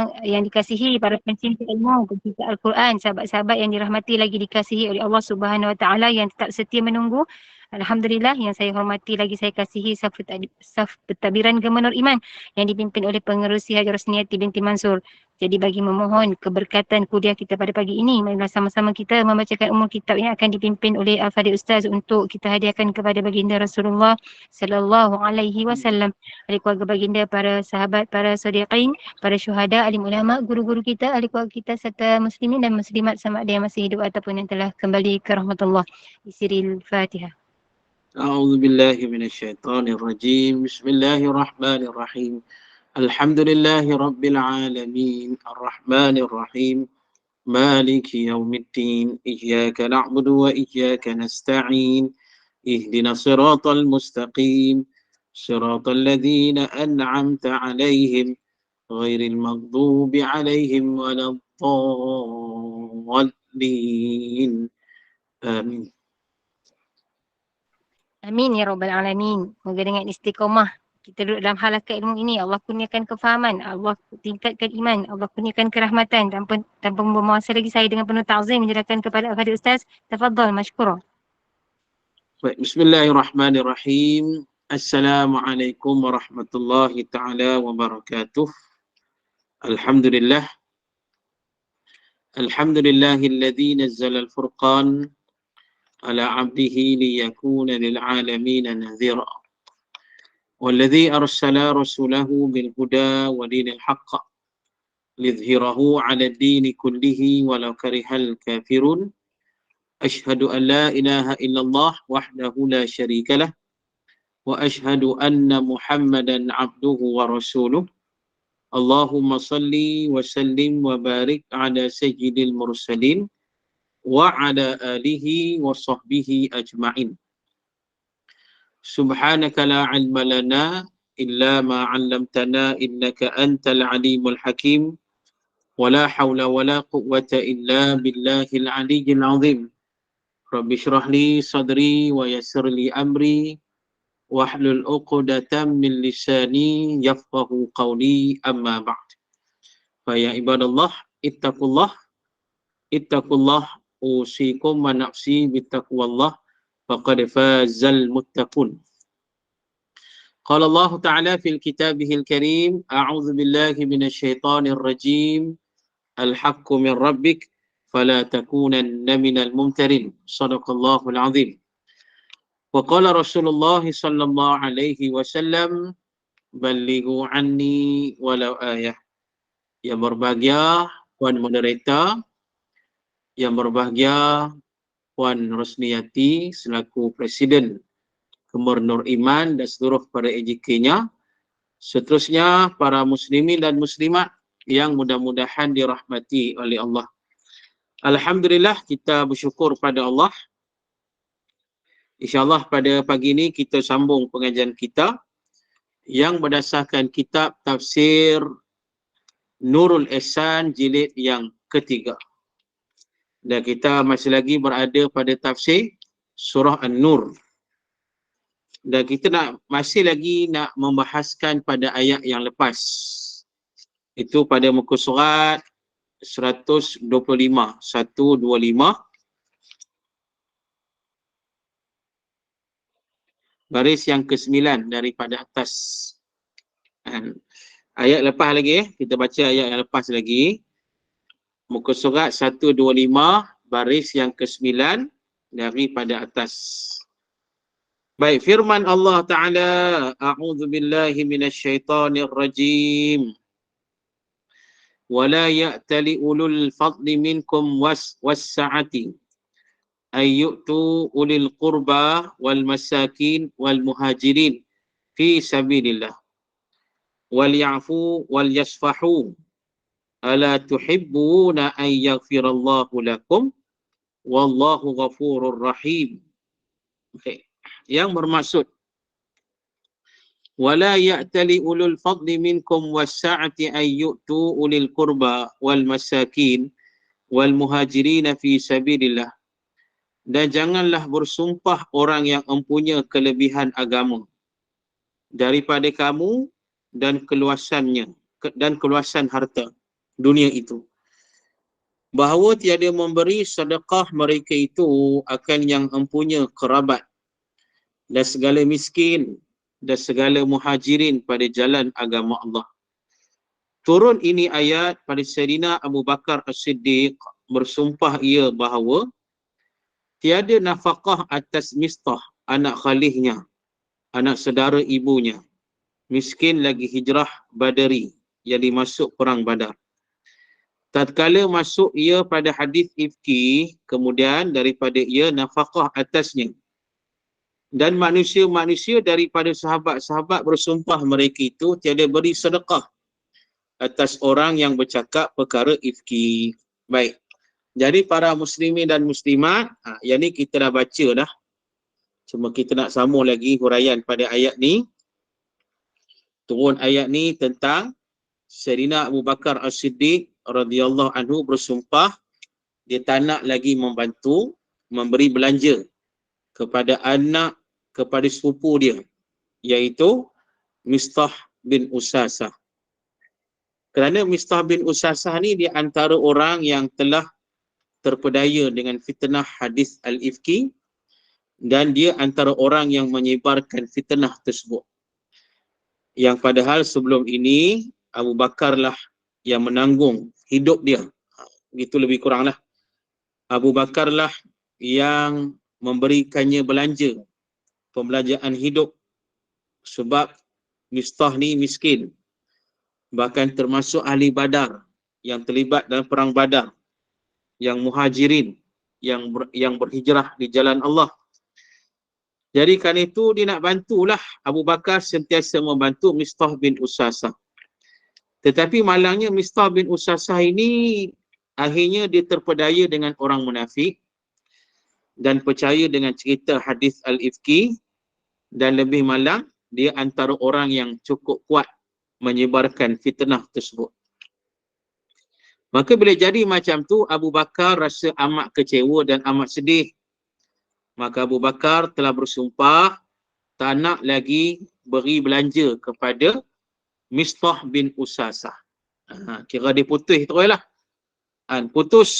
semua yang dikasihi, para pencinta ilmu, pencinta Al-Quran, sahabat-sahabat yang dirahmati lagi dikasihi oleh Allah Subhanahu Wa Taala yang tetap setia menunggu. Alhamdulillah, yang saya hormati lagi saya kasihi saf pentadbiran Gemah Nur Iman yang dipimpin oleh Pengerusi Haji Rosniati binti Mansur. Jadi bagi memohon keberkatan kuliah kita pada pagi ini, marilah sama-sama kita membacakan umum kitab yang akan dipimpin oleh Al-Fadhil Ustaz untuk kita hadiahkan kepada baginda Rasulullah sallallahu alaihi wasallam, ahli keluarga baginda, para sahabat, para sadiqin, para syuhada, alim ulama, guru-guru kita, ahli keluarga kita serta muslimin dan muslimat sama ada yang masih hidup ataupun yang telah kembali ke rahmatullah. Bisiril Fatihah. أعوذ بالله من الشيطان الرجيم بسم الله الرحمن الرحيم الحمد لله رب العالمين الرحمن الرحيم مالك يوم الدين إياك نعبد وإياك نستعين اهدنا الصراط المستقيم صراط الذين أنعمت عليهم غير المغضوب عليهم ولا الضالين آمين. Amin ya Rabbal Alamin. Moga dengan istiqamah kita duduk dalam halaqah ilmu ini, Allah kurniakan kefahaman, Allah tingkatkan iman, Allah kurniakan kerahmatan. Tanpa membuang masa lagi, saya dengan penuh ta'zim menyerahkan kepada Al-Fadhil Ustaz. Tafadhal mashkura. Baik, bismillahirrahmanirrahim. Assalamualaikum warahmatullahi taala wabarakatuh. Alhamdulillah. Alhamdulillahilladzi nazzala al-furqan على عبده ليكون للعالمين نذيرا والذي أرسل رسوله بالهدى ودين الحق ليظهره على الدين كله ولو كره الكافرون أشهد أن لا إله إلا الله وحده لا شريك له وأشهد أن محمدا عبده ورسوله اللهم صل وسلم وبارك على سيد المرسلين وعلى آله وصحبه أجمعين سبحانك لا علم لنا إلا ما علمتنا إنك أنت العليم الحكيم ولا حول ولا قوة إلا بالله العلي العظيم رب اشرح لي صدري ويسر لي أمري واحلل عقدة من لساني يفقه قولي أما بعد فيا عباد الله اتقوا الله أوصيكم ونفسي بتقوى الله فقد فاز المتقون قال الله تعالى في كتابه الكريم أعوذ بالله من الشيطان الرجيم الحق من ربك فلا تكونن من الممترين صدق الله العظيم وقال رسول الله صلى الله عليه وسلم بلغوا عني ولو آية. Yang berbahagia Puan Moderator, yang berbahagia Puan Rosniati selaku Presiden Gemah Nur Iman dan seluruh para AJK-nya, seterusnya para muslimin dan muslimat yang mudah-mudahan dirahmati oleh Allah. Alhamdulillah, kita bersyukur pada Allah. InsyaAllah pada pagi ini kita sambung pengajian kita yang berdasarkan kitab tafsir Nurul Ihsan jilid yang ketiga. Dan kita masih lagi berada pada tafsir surah An-Nur. Dan kita masih lagi nak membahaskan pada ayat yang lepas. Itu pada muka surat 125. Baris yang ke-9 daripada atas. Ayat lepas lagi, kita baca ayat yang lepas lagi. Muka surat 125 baris yang ke-9 daripada atas. Baik, firman Allah Ta'ala, A'udzu billahi minasyaitonir rajim. Wala ya'tali ulul fadli minkum was-sa'ati ay yu'tu ulil qurba wal masakin wal muhajirin fi sabilillah wal ya'fu wal yasfahu ala tuhibbuna an yaghfirallahu lakum wallahu ghafurur rahim. Okay. Yang bermaksud wala ya'tali ulul fadli minkum was-sa'ati ay yu'tu ulil qurba wal masakin wal muhajirin fi sabilillah. Dan janganlah bersumpah orang yang mempunyai kelebihan agama daripada kamu dan keluasan harta dunia itu. Bahawa tiada memberi sedekah mereka itu akan yang empunya kerabat dan segala miskin dan segala muhajirin pada jalan agama Allah. Turun ini ayat pada Sayyidina Abu Bakar As-Siddiq, bersumpah ia bahawa tiada nafkah atas Mistah, anak khalihnya, anak saudara ibunya, miskin lagi hijrah Badari, yang dimasuk perang Badar. Tatkala masuk ia pada hadis ifki, kemudian daripada ia nafkah atasnya. Dan manusia-manusia daripada sahabat-sahabat bersumpah mereka itu tiada beri sedekah atas orang yang bercakap perkara ifki. Baik. Jadi para muslimin dan muslimat, yang ni kita dah baca dah. Cuma kita nak sambung lagi huraian pada ayat ni. Turun ayat ni tentang Sayyidina Abu Bakar As-Siddiq radhiyallahu anhu bersumpah dia tak nak lagi membantu memberi belanja kepada kepada sepupu dia, iaitu Mistah bin Usasah. Kerana Mistah bin Usasah ni di antara orang yang telah terpedaya dengan fitnah hadis al-ifki, dan dia antara orang yang menyebarkan fitnah tersebut. Yang padahal sebelum ini Abu Bakar lah yang menanggung hidup dia. Itu lebih kurang lah. Abu Bakar lah yang memberikannya belanja, pembelanjaan hidup, sebab Mistah ni miskin. Bahkan termasuk ahli Badar yang terlibat dalam perang Badar, yang muhajirin, yang berhijrah di jalan Allah. Jadi kan itu dia nak bantulah, Abu Bakar sentiasa membantu Mistah bin Usasah. Tetapi malangnya Mistah bin Usasah ini akhirnya dia terpedaya dengan orang munafik dan percaya dengan cerita hadis al-ifki, dan lebih malang dia antara orang yang cukup kuat menyebarkan fitnah tersebut. Maka bila jadi macam tu, Abu Bakar rasa amat kecewa dan amat sedih. Maka Abu Bakar telah bersumpah tak nak lagi beri belanja kepada Mistah bin Usasah. Kira dia putus terus lah. Putus.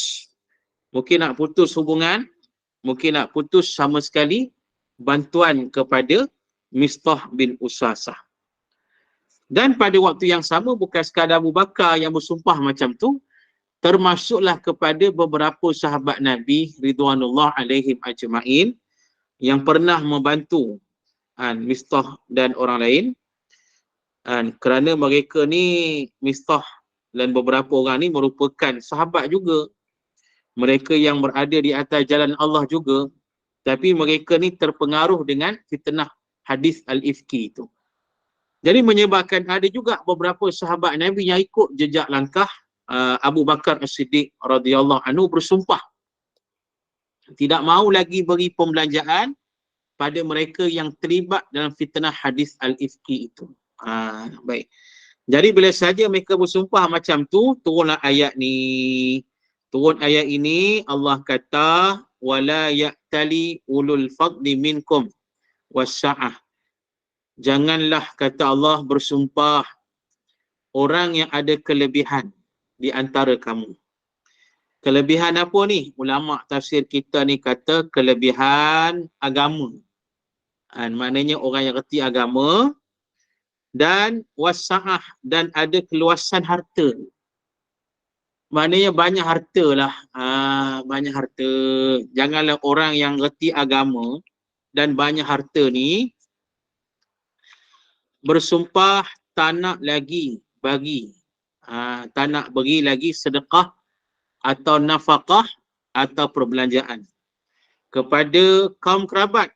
Mungkin nak putus hubungan, mungkin nak putus sama sekali bantuan kepada Mistah bin Usasah. Dan pada waktu yang sama, bukan sekadar Abu Bakar yang bersumpah macam tu, termasuklah kepada beberapa sahabat Nabi ridwanullah alaihim ajma'in yang pernah membantu Mistah dan orang lain. Kerana mereka ni, Mistah dan beberapa orang ni merupakan sahabat juga. Mereka yang berada di atas jalan Allah juga. Tapi mereka ni terpengaruh dengan fitnah hadis al-ifki itu. Jadi menyebabkan ada juga beberapa sahabat Nabi yang ikut jejak langkah Abu Bakar As-Siddiq radhiyallahu anhu bersumpah tidak mahu lagi beri pembelanjaan pada mereka yang terlibat dalam fitnah hadis al-ifki itu. Baik. Jadi bila saja mereka bersumpah macam tu, turunlah ayat ni. Turun ayat ini, Allah kata, wala ya'tali ulul fadli minkum wassa'ah. Janganlah, kata Allah, bersumpah orang yang ada kelebihan di antara kamu. Kelebihan apa ni? Ulama tafsir kita ni kata kelebihan agama. Maknanya orang yang reti agama, dan wasa'ah, dan ada keluasan harta. Maknanya banyak harta lah. Banyak harta. Janganlah orang yang reti agama dan banyak harta ni bersumpah tak nak lagi bagi, tak nak bagi lagi sedekah atau nafkah atau perbelanjaan kepada kaum kerabat.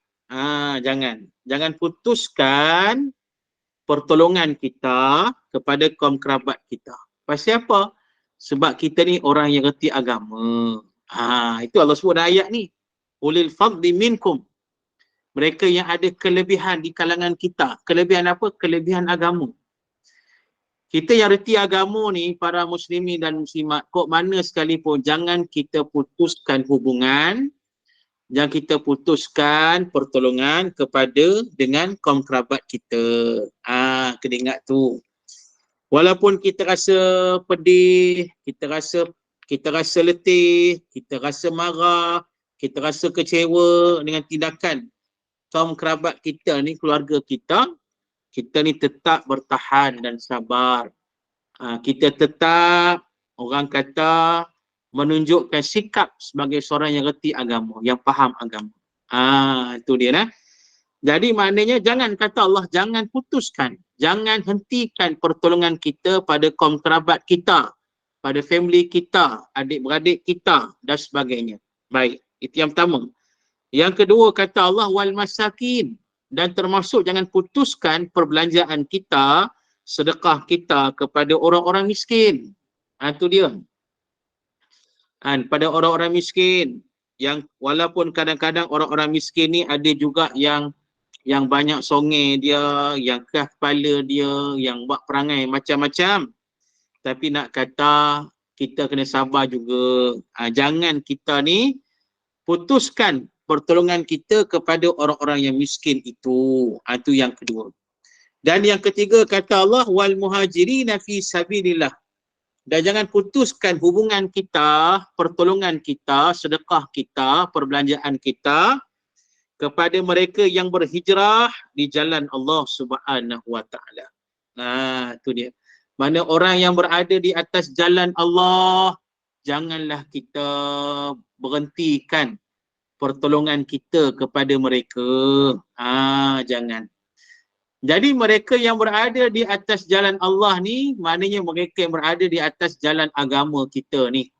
Jangan putuskan pertolongan kita kepada kaum kerabat kita. Pasal apa? Sebab kita ni orang yang reti agama. Itu Allah sebut dalam ayat ni. Ulil fadli minkum. Mereka yang ada kelebihan di kalangan kita. Kelebihan apa? Kelebihan agama. Kita yang reti agama ni, para muslimin dan muslimat, kok mana sekalipun, jangan kita putuskan hubungan, jangan kita putuskan pertolongan kepada dengan kaum kerabat kita. Kena ingat tu. Walaupun kita rasa pedih, kita rasa letih, kita rasa marah, kita rasa kecewa dengan tindakan kaum kerabat kita ni, keluarga kita ni tetap bertahan dan sabar. Kita tetap, orang kata, menunjukkan sikap sebagai seorang yang reti agama, yang faham agama. Itu dia nah. Jadi maknanya jangan kata Allah, jangan putuskan, jangan hentikan pertolongan kita pada kaum kerabat kita, pada family kita, adik-beradik kita dan sebagainya. Baik, itu yang pertama. Yang kedua kata Allah, wal masakin, dan termasuk jangan putuskan perbelanjaan kita, sedekah kita kepada orang-orang miskin. Itu dia. Pada orang-orang miskin, yang walaupun kadang-kadang orang-orang miskin ni ada juga yang banyak songai dia, yang keras kepala dia, yang buat perangai macam-macam. Tapi nak kata kita kena sabar juga. Jangan kita ni putuskan pertolongan kita kepada orang-orang yang miskin itu. Itu yang kedua. Dan yang ketiga kata Allah, wal muhajirina fi sabilillah. Dan jangan putuskan hubungan kita, pertolongan kita, sedekah kita, perbelanjaan kita kepada mereka yang berhijrah di jalan Allah Subhanahu wa taala. Itu dia. Mana orang yang berada di atas jalan Allah, janganlah kita berhentikan pertolongan kita kepada mereka. Jangan. Jadi mereka yang berada di atas jalan Allah ni, maknanya mereka yang berada di atas jalan agama kita ni.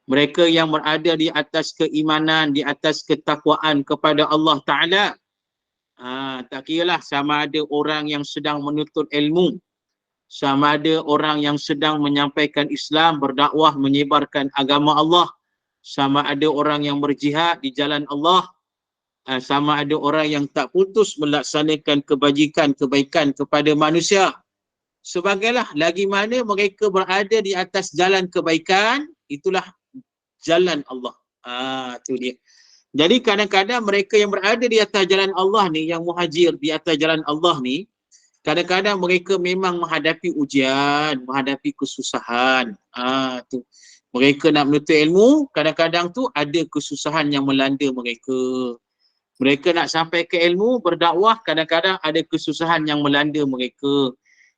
Mereka yang berada di atas keimanan, di atas ketakwaan kepada Allah Ta'ala. Tak kiralah sama ada orang yang sedang menuntut ilmu, sama ada orang yang sedang menyampaikan Islam, berdakwah, menyebarkan agama Allah, sama ada orang yang berjihad di jalan Allah, sama ada orang yang tak putus melaksanakan kebajikan, kebaikan kepada manusia. Sebagailah, lagi mana mereka berada di atas jalan kebaikan, itulah jalan Allah. Itu dia. Jadi kadang-kadang mereka yang berada di atas jalan Allah ni, yang muhajir di atas jalan Allah ni, kadang-kadang mereka memang menghadapi ujian, menghadapi kesusahan. Tu. Mereka nak menuntut ilmu, kadang-kadang tu ada kesusahan yang melanda mereka. Mereka nak sampai ke ilmu, berdakwah, kadang-kadang ada kesusahan yang melanda mereka.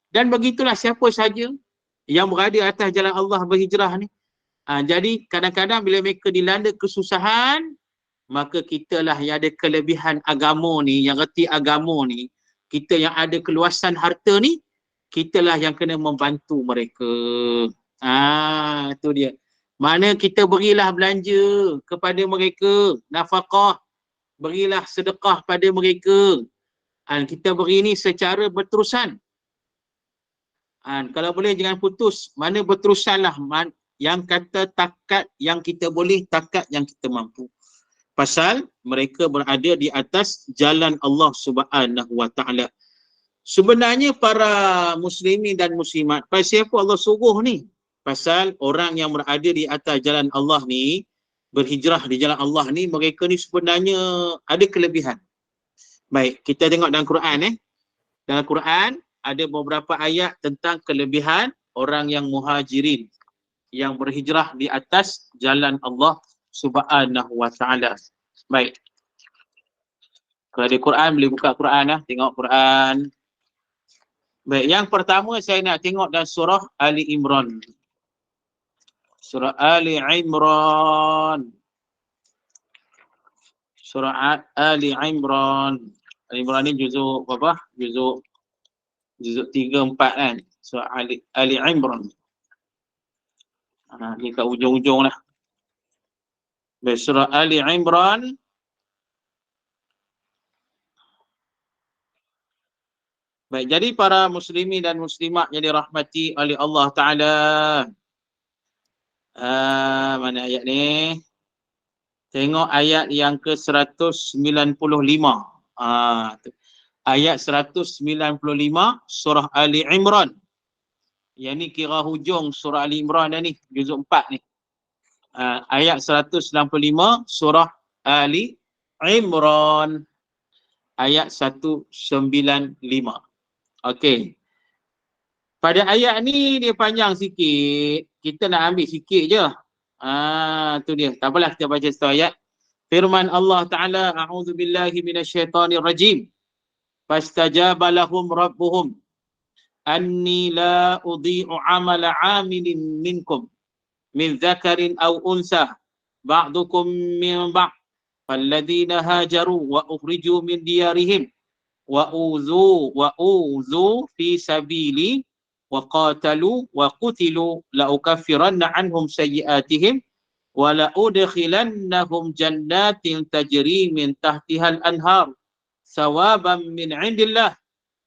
Dan begitulah siapa saja yang berada atas jalan Allah berhijrah ni. Jadi kadang-kadang bila mereka dilanda kesusahan, maka kitalah yang ada kelebihan agama ni, yang reti agama ni, kita yang ada keluasan harta ni, kitalah yang kena membantu mereka. Itu dia. Mana kita berilah belanja kepada mereka, nafkah, berilah sedekah pada mereka. Kita beri ni secara berterusan. Kalau boleh jangan putus. Mana berterusanlah. Yang kata takat yang kita boleh, takat yang kita mampu. Pasal mereka berada di atas jalan Allah Subhanahu wa taala. Sebenarnya para muslimin dan muslimat, pasal apa Allah suruh ni? Pasal orang yang berada di atas jalan Allah ni, berhijrah di jalan Allah ni, mereka ni sebenarnya ada kelebihan. Baik, kita tengok dalam Quran. Dalam Quran ada beberapa ayat tentang kelebihan orang yang muhajirin, yang berhijrah di atas jalan Allah Subhanahu wa taala. Baik. Kalau ada Quran, boleh buka Quran. Tengok Quran. Baik, yang pertama saya nak tengok dalam surah Ali Imran. Surah Ali Imran. Surah Ali Imran. Ali Imran ni juzuk berapa? Juzuk 3-4 kan. Surah Ali Imran. Ni kat ujung-ujung lah. Baik, surah Ali Imran. Baik, jadi para muslimin dan muslimat yang dirahmati oleh Allah Ta'ala. Mana ayat ni? Tengok ayat yang ke-195. Ayat 195 surah Ali Imran. Yang ni kira hujung surah Ali Imran dah ni, juzuk 4 ni. Ayat 195 surah Ali Imran. Ayat 195. Okey. Pada ayat ni dia panjang sikit. Kita nak ambil sikit je. Tu dia. Tak apalah kita baca satu ayat. Firman Allah Ta'ala, A'udzu billahi minasyaitonir rajim. Fastajaba lahum rabbuhum anni la udhi'u amala 'amilin minkum min dzakarin aw unsa ba'dukum min ba'd falladhina hajaru wa ukhriju min diyarihim wa uzu fi sabili wa qatalu wa qutilu la ukaffiranna anhum sayyi'atihim wa la udkhilannahum jannatin tajri min tahtihal anhar sawaban min 'indillah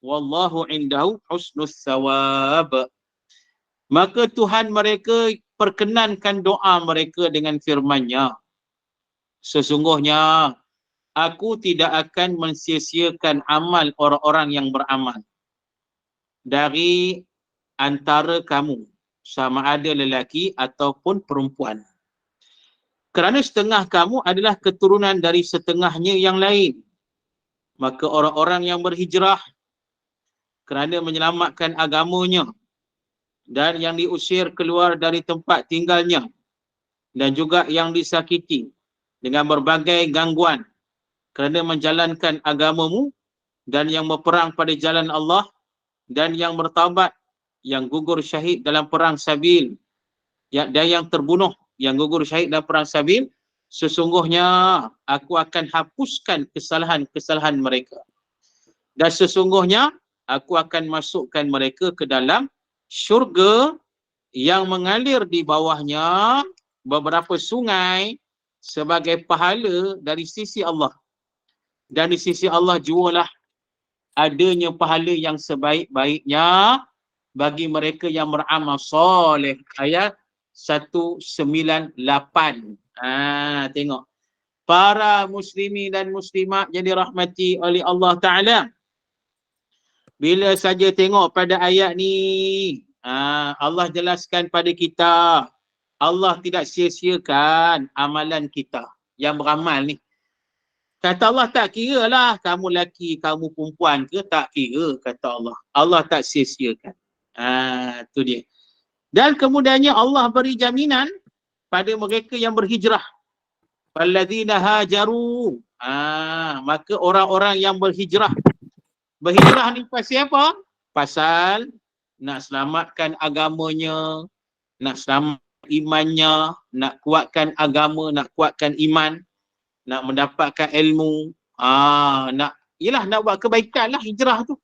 wallahu 'indahu husnus sawab. Maka Tuhan mereka perkenankan doa mereka dengan firman-Nya. Sesungguhnya aku tidak akan mensia-siakan amal orang-orang yang beramal dari antara kamu, sama ada lelaki ataupun perempuan. Kerana setengah kamu adalah keturunan dari setengahnya yang lain. Maka orang-orang yang berhijrah kerana menyelamatkan agamanya dan yang diusir keluar dari tempat tinggalnya dan juga yang disakiti dengan berbagai gangguan kerana menjalankan agamamu dan yang berperang pada jalan Allah dan yang bertaubat, yang gugur syahid dalam perang sabil dan yang terbunuh, yang gugur syahid dalam perang sabil, sesungguhnya aku akan hapuskan kesalahan-kesalahan mereka. Dan sesungguhnya aku akan masukkan mereka ke dalam syurga yang mengalir di bawahnya beberapa sungai sebagai pahala dari sisi Allah. Dan di sisi Allah jualah adanya pahala yang sebaik-baiknya bagi mereka yang beramal soleh. Ayat 198. Tengok. Para muslimin dan muslimat yang dirahmati oleh Allah Ta'ala. Bila saja tengok pada ayat ni, Allah jelaskan pada kita, Allah tidak sia-siakan amalan kita yang beramal ni. Kata Allah, tak kira lah kamu lelaki, kamu perempuan ke, tak kira, kata Allah. Allah tak sia-siakan. Tu dia. Dan kemudiannya Allah beri jaminan pada mereka yang berhijrah. Walladzina hajaru. Maka orang-orang yang berhijrah. Berhijrah ni pasal apa? Pasal nak selamatkan agamanya, nak selamat imannya, nak kuatkan agama, nak kuatkan iman, nak mendapatkan ilmu, nak buat kebaikan lah hijrah tu.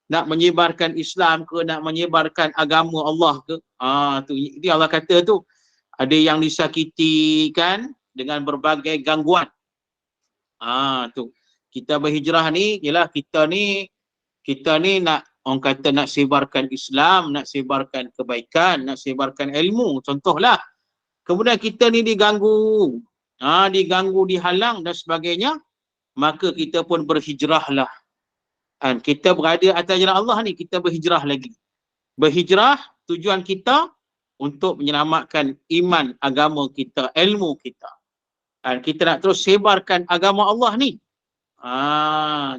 Nak menyebarkan Islam ke, nak menyebarkan agama Allah ke. Tu dia Allah kata tu. Ada yang disakiti kan dengan berbagai gangguan. Tu. Kita berhijrah ni, kita ni nak, orang kata nak sebarkan Islam, nak sebarkan kebaikan, nak sebarkan ilmu, contohlah. Kemudian kita ni diganggu, dihalang dan sebagainya, maka kita pun berhijrahlah. Kita berada atas jalan Allah ni, kita berhijrah lagi. Berhijrah, tujuan kita untuk menyelamatkan iman, agama kita, ilmu kita. Kita nak terus sebarkan agama Allah ni.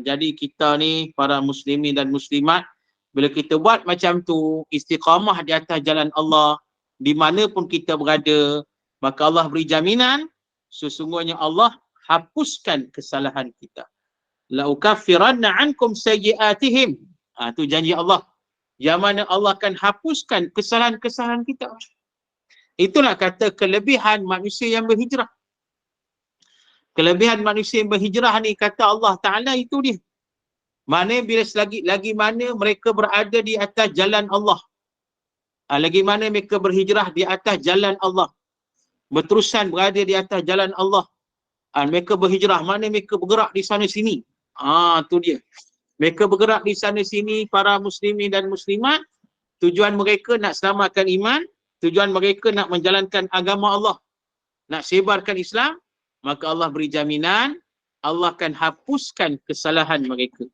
Jadi kita ni, para muslimin dan muslimat, bila kita buat macam tu, istiqamah di atas jalan Allah, di mana pun kita berada, maka Allah beri jaminan, sesungguhnya Allah hapuskan kesalahan kita. La ukaffiranna ankum sayyi'atihim. Tu janji Allah. Yang mana Allah akan hapuskan kesalahan-kesalahan kita. Itulah kata kelebihan manusia yang berhijrah. Kelebihan manusia yang berhijrah ni, kata Allah Ta'ala, itu dia. Mana bila lagi mana mereka berada di atas jalan Allah. Lagi mana mereka berhijrah di atas jalan Allah. Berterusan berada di atas jalan Allah. Mereka berhijrah, mana mereka bergerak di sana sini. Tu dia. Mereka bergerak di sana sini, para muslimin dan muslimat. Tujuan mereka nak selamatkan iman. Tujuan mereka nak menjalankan agama Allah. Nak sebarkan Islam. Maka Allah beri jaminan, Allah akan hapuskan kesalahan mereka.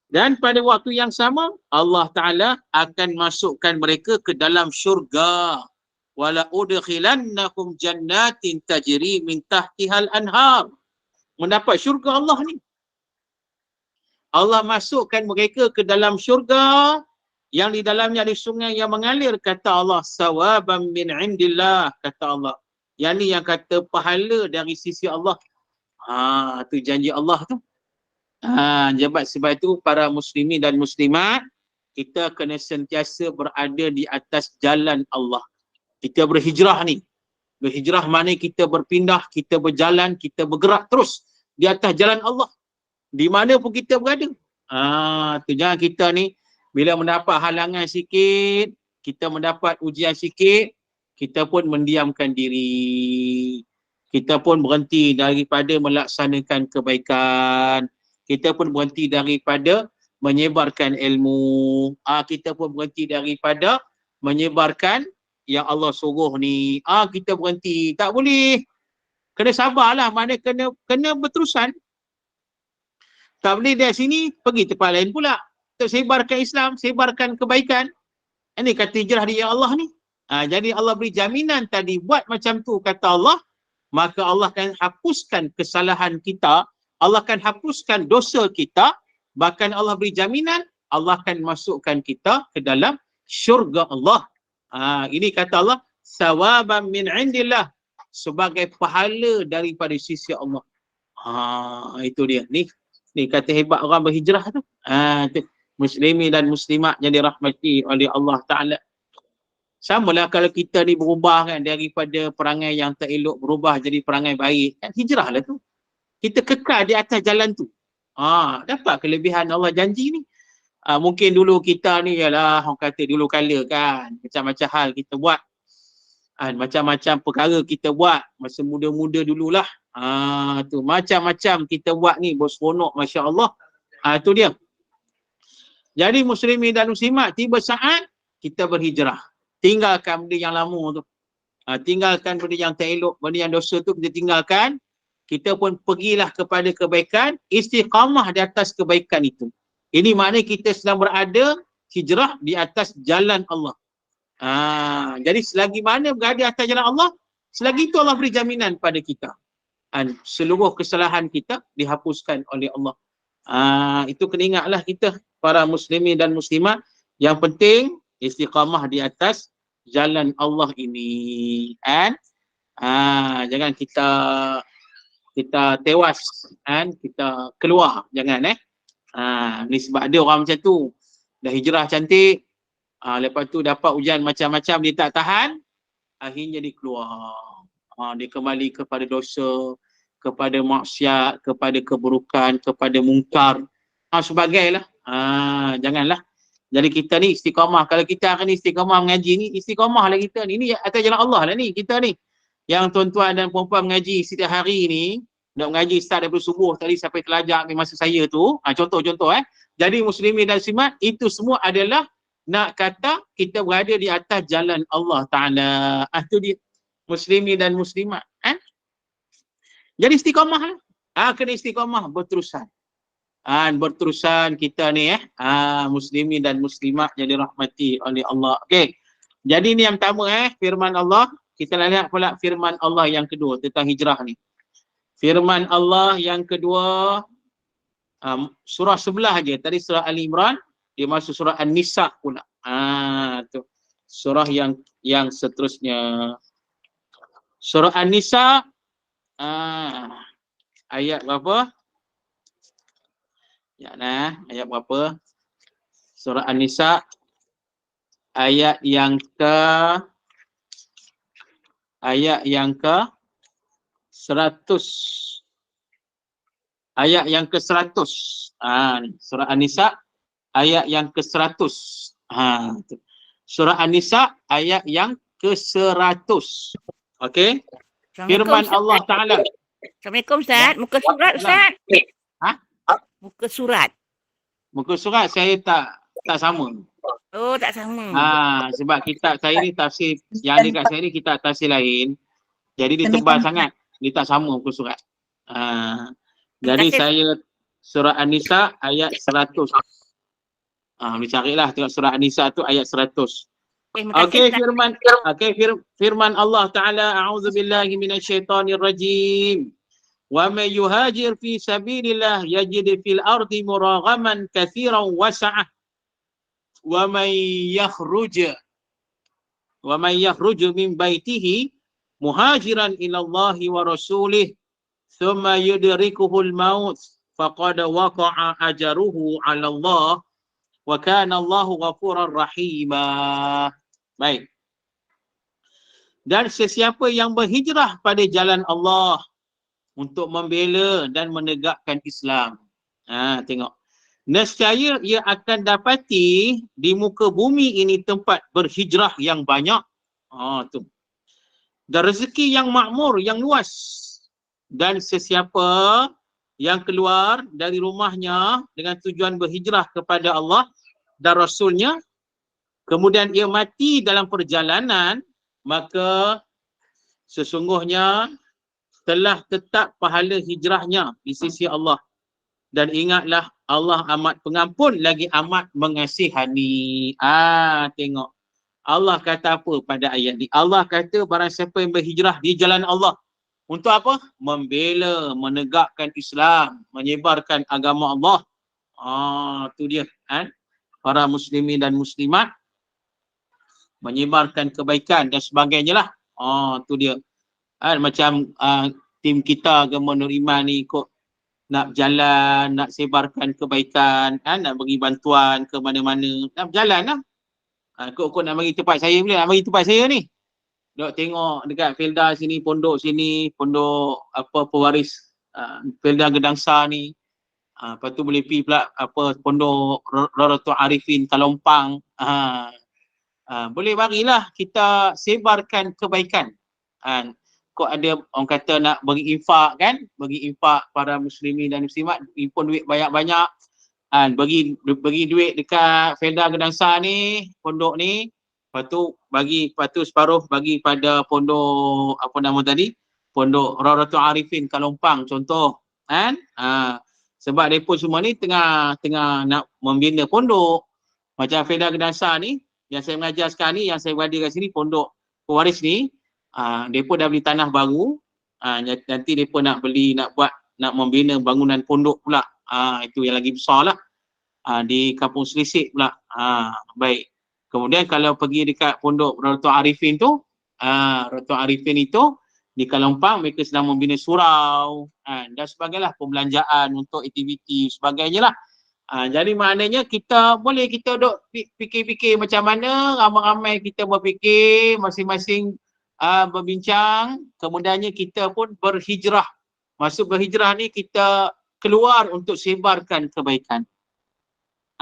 Dan pada waktu yang sama, Allah Ta'ala akan masukkan mereka ke dalam syurga. Wala udkhilannahum jannatin tajri min tahtihal anhar. Mendapat syurga Allah ni. Allah masukkan mereka ke dalam syurga yang di dalamnya ada sungai yang mengalir, kata Allah, sawaban min indillah, kata Allah. Yang ni yang kata pahala dari sisi Allah. Tu janji Allah tu. Sebab itu para muslimin dan muslimat, kita kena sentiasa berada di atas jalan Allah. Kita berhijrah ni. Berhijrah mana kita berpindah, kita berjalan, kita bergerak terus di atas jalan Allah. Di mana pun kita berada. Tu jangan kita ni bila mendapat halangan sikit, kita mendapat ujian sikit, kita pun mendiamkan diri. Kita pun berhenti daripada melaksanakan kebaikan. Kita pun berhenti daripada menyebarkan ilmu. Kita pun berhenti daripada menyebarkan yang Allah suruh ni. Kita berhenti. Tak boleh. Kena sabarlah. Mana kena berterusan. Tak boleh dari sini, pergi tempat lain pula. Untuk sebarkan Islam, sebarkan kebaikan. Ini kata hijrah dia Allah ni. Jadi Allah beri jaminan tadi, buat macam tu kata Allah, maka Allah akan hapuskan kesalahan kita, Allah akan hapuskan dosa kita, bahkan Allah beri jaminan, Allah akan masukkan kita ke dalam syurga Allah. Ini kata Allah, sawaban min indillah, sebagai pahala daripada sisi Allah. Itu dia. Ni kata hebat orang berhijrah tu. Muslimin dan muslimat yang dirahmati oleh Allah Ta'ala. Samalah kalau kita ni berubah kan, daripada perangai yang tak elok berubah jadi perangai baik, kan hijrah lah tu. Kita kekal di atas jalan tu. Dapat kelebihan Allah janji ni. Mungkin dulu kita ni ialah orang kata dulu kala kan, macam-macam hal kita buat. Macam-macam perkara kita buat masa muda-muda dululah. Tu macam-macam kita buat ni berseronok, masya-Allah. Tu dia. Jadi muslimin dan muslimat, tiba saat kita berhijrah. Tinggalkan benda yang lama tu. Tinggalkan benda yang tak elok, benda yang dosa tu kita tinggalkan. Kita pun pergilah kepada kebaikan, istiqamah di atas kebaikan itu. Ini maknanya kita sedang berada hijrah di atas jalan Allah. Jadi selagi mana berada di atas jalan Allah, selagi itu Allah beri jaminan pada kita. Seluruh kesalahan kita dihapuskan oleh Allah. Itu kena ingatlah kita, para muslimin dan muslimat. Yang penting istiqamah di atas jalan Allah ini. Jangan kita tewas, kita keluar, jangan ni sebab ada orang macam tu, dah hijrah cantik, lepas tu dapat ujian macam-macam, dia tak tahan, akhirnya dia keluar. Dia kembali kepada dosa, kepada maksiat, kepada keburukan, kepada mungkar, sebagailah. Janganlah. Jadi kita ni istiqamah. Kalau kita akan istiqamah mengaji ni, istiqamah lah kita ni. Ini atas jalan Allah lah ni, kita ni. Yang tuan-tuan dan puan-puan mengaji setiap hari ni, nak mengaji start daripada subuh tadi sampai telajak ni masa saya tu. Contoh-contoh Jadi muslimin dan muslimat, itu semua adalah nak kata kita berada di atas jalan Allah Ta'ala. Itu dia. Muslimin dan muslimat. Jadi istiqamah lah. Kena istiqamah berterusan. Berterusan kita ni muslimin dan muslimat yang dirahmati oleh Allah. Okey. Jadi ni yang pertama firman Allah. Kita lihat pula firman Allah yang kedua tentang hijrah ni. Firman Allah yang kedua, surah sebelah aja. Tadi surah Ali Imran, dia masuk surah An-Nisa pula. Tu. Surah yang seterusnya. Surah An-Nisa ayat berapa? Ayat berapa? Surah An-Nisa ayat yang ke 100. Ayat yang ke 100. Surah An-Nisa ayat yang ke 100. Surah An-Nisa ayat yang ke 100. Okey. Firman Allah Ta'ala. Assalamualaikum Ustaz. Muka surat Ustaz. Muka surat. Muka surat saya tak sama. Oh, tak sama. Sebab kitab saya ni tafsir, yang dekat saya ni kitab tafsir lain. Jadi dia tebal sangat. Dia tak sama muka surat. Jadi saya surah An-Nisa ayat 100. Boleh carilah tengok surah An-Nisa tu ayat 100. Okey, firman Allah Ta'ala, a'udzubillahi minasyaitonirrajim. Wa may yuhajir fi sabilillah yajid fil ardi muraghaman katsiran wasa'ah. wa may yakhruj min baitihi muhajiran ila Allah wa rasulih thumma yudrikuhul maut faqad waqa'a ajruhu 'ala Allah wa kana Allahu ghafurar rahima. Baik. Dan sesiapa yang berhijrah pada jalan Allah untuk membela dan menegakkan Islam. Tengok. Nescaya ia akan dapati di muka bumi ini tempat berhijrah yang banyak. Tu. Dan rezeki yang makmur, yang luas. Dan sesiapa yang keluar dari rumahnya dengan tujuan berhijrah kepada Allah dan Rasulnya, kemudian ia mati dalam perjalanan, maka sesungguhnya telah tetap pahala hijrahnya di sisi Allah. Dan ingatlah Allah amat pengampun lagi amat mengasihani. Tengok. Allah kata apa pada ayat ni? Allah kata barang siapa yang berhijrah di jalan Allah. Untuk apa? Membela, menegakkan Islam, menyebarkan agama Allah. Tu dia. Para muslimin dan muslimat menyebarkan kebaikan dan sebagainya lah. Tu dia. Macam tim kita Agama Nur Iman ni ikut nak berjalan, nak sebarkan kebaikan, nak bagi bantuan ke mana-mana, nak berjalan lah. Kok nak bagi tempat saya pula, nak bagi tempat saya ni. Dok tengok dekat Felda sini, pondok pewaris Felda Gedangsa ni. Lepas tu boleh pergi pula pondok Raratul Arifin Kalompang. Boleh bagilah kita sebarkan kebaikan. Kok ada orang kata nak bagi infak kan, bagi infak para muslimin dan muslimat, impun duit banyak-banyak, bagi duit dekat Felda Gedangsa ni, pondok ni, lepas tu separuh bagi pada pondok pondok Raratul Arifin Kalompang contoh kan. Sebab mereka semua ni tengah nak membina pondok macam Felda Gedangsa ni yang saya mengajar sekarang ni, yang saya berada kat sini, pondok pewaris ni. Mereka dah beli tanah baru, nanti mereka nak membina bangunan pondok pula. Itu yang lagi besar lah, di Kampung Selisik pula. Baik. Kemudian kalau pergi dekat pondok Raratul Arifin tu, Raratul Arifin itu di Kalompang mereka sedang membina surau dan sebagainya, pembelanjaan untuk aktiviti sebagainya lah. Jadi maknanya kita duk fikir-fikir macam mana, ramai-ramai kita berfikir, masing-masing berbincang, kemudiannya kita pun berhijrah. Maksud berhijrah ni kita keluar untuk sebarkan kebaikan.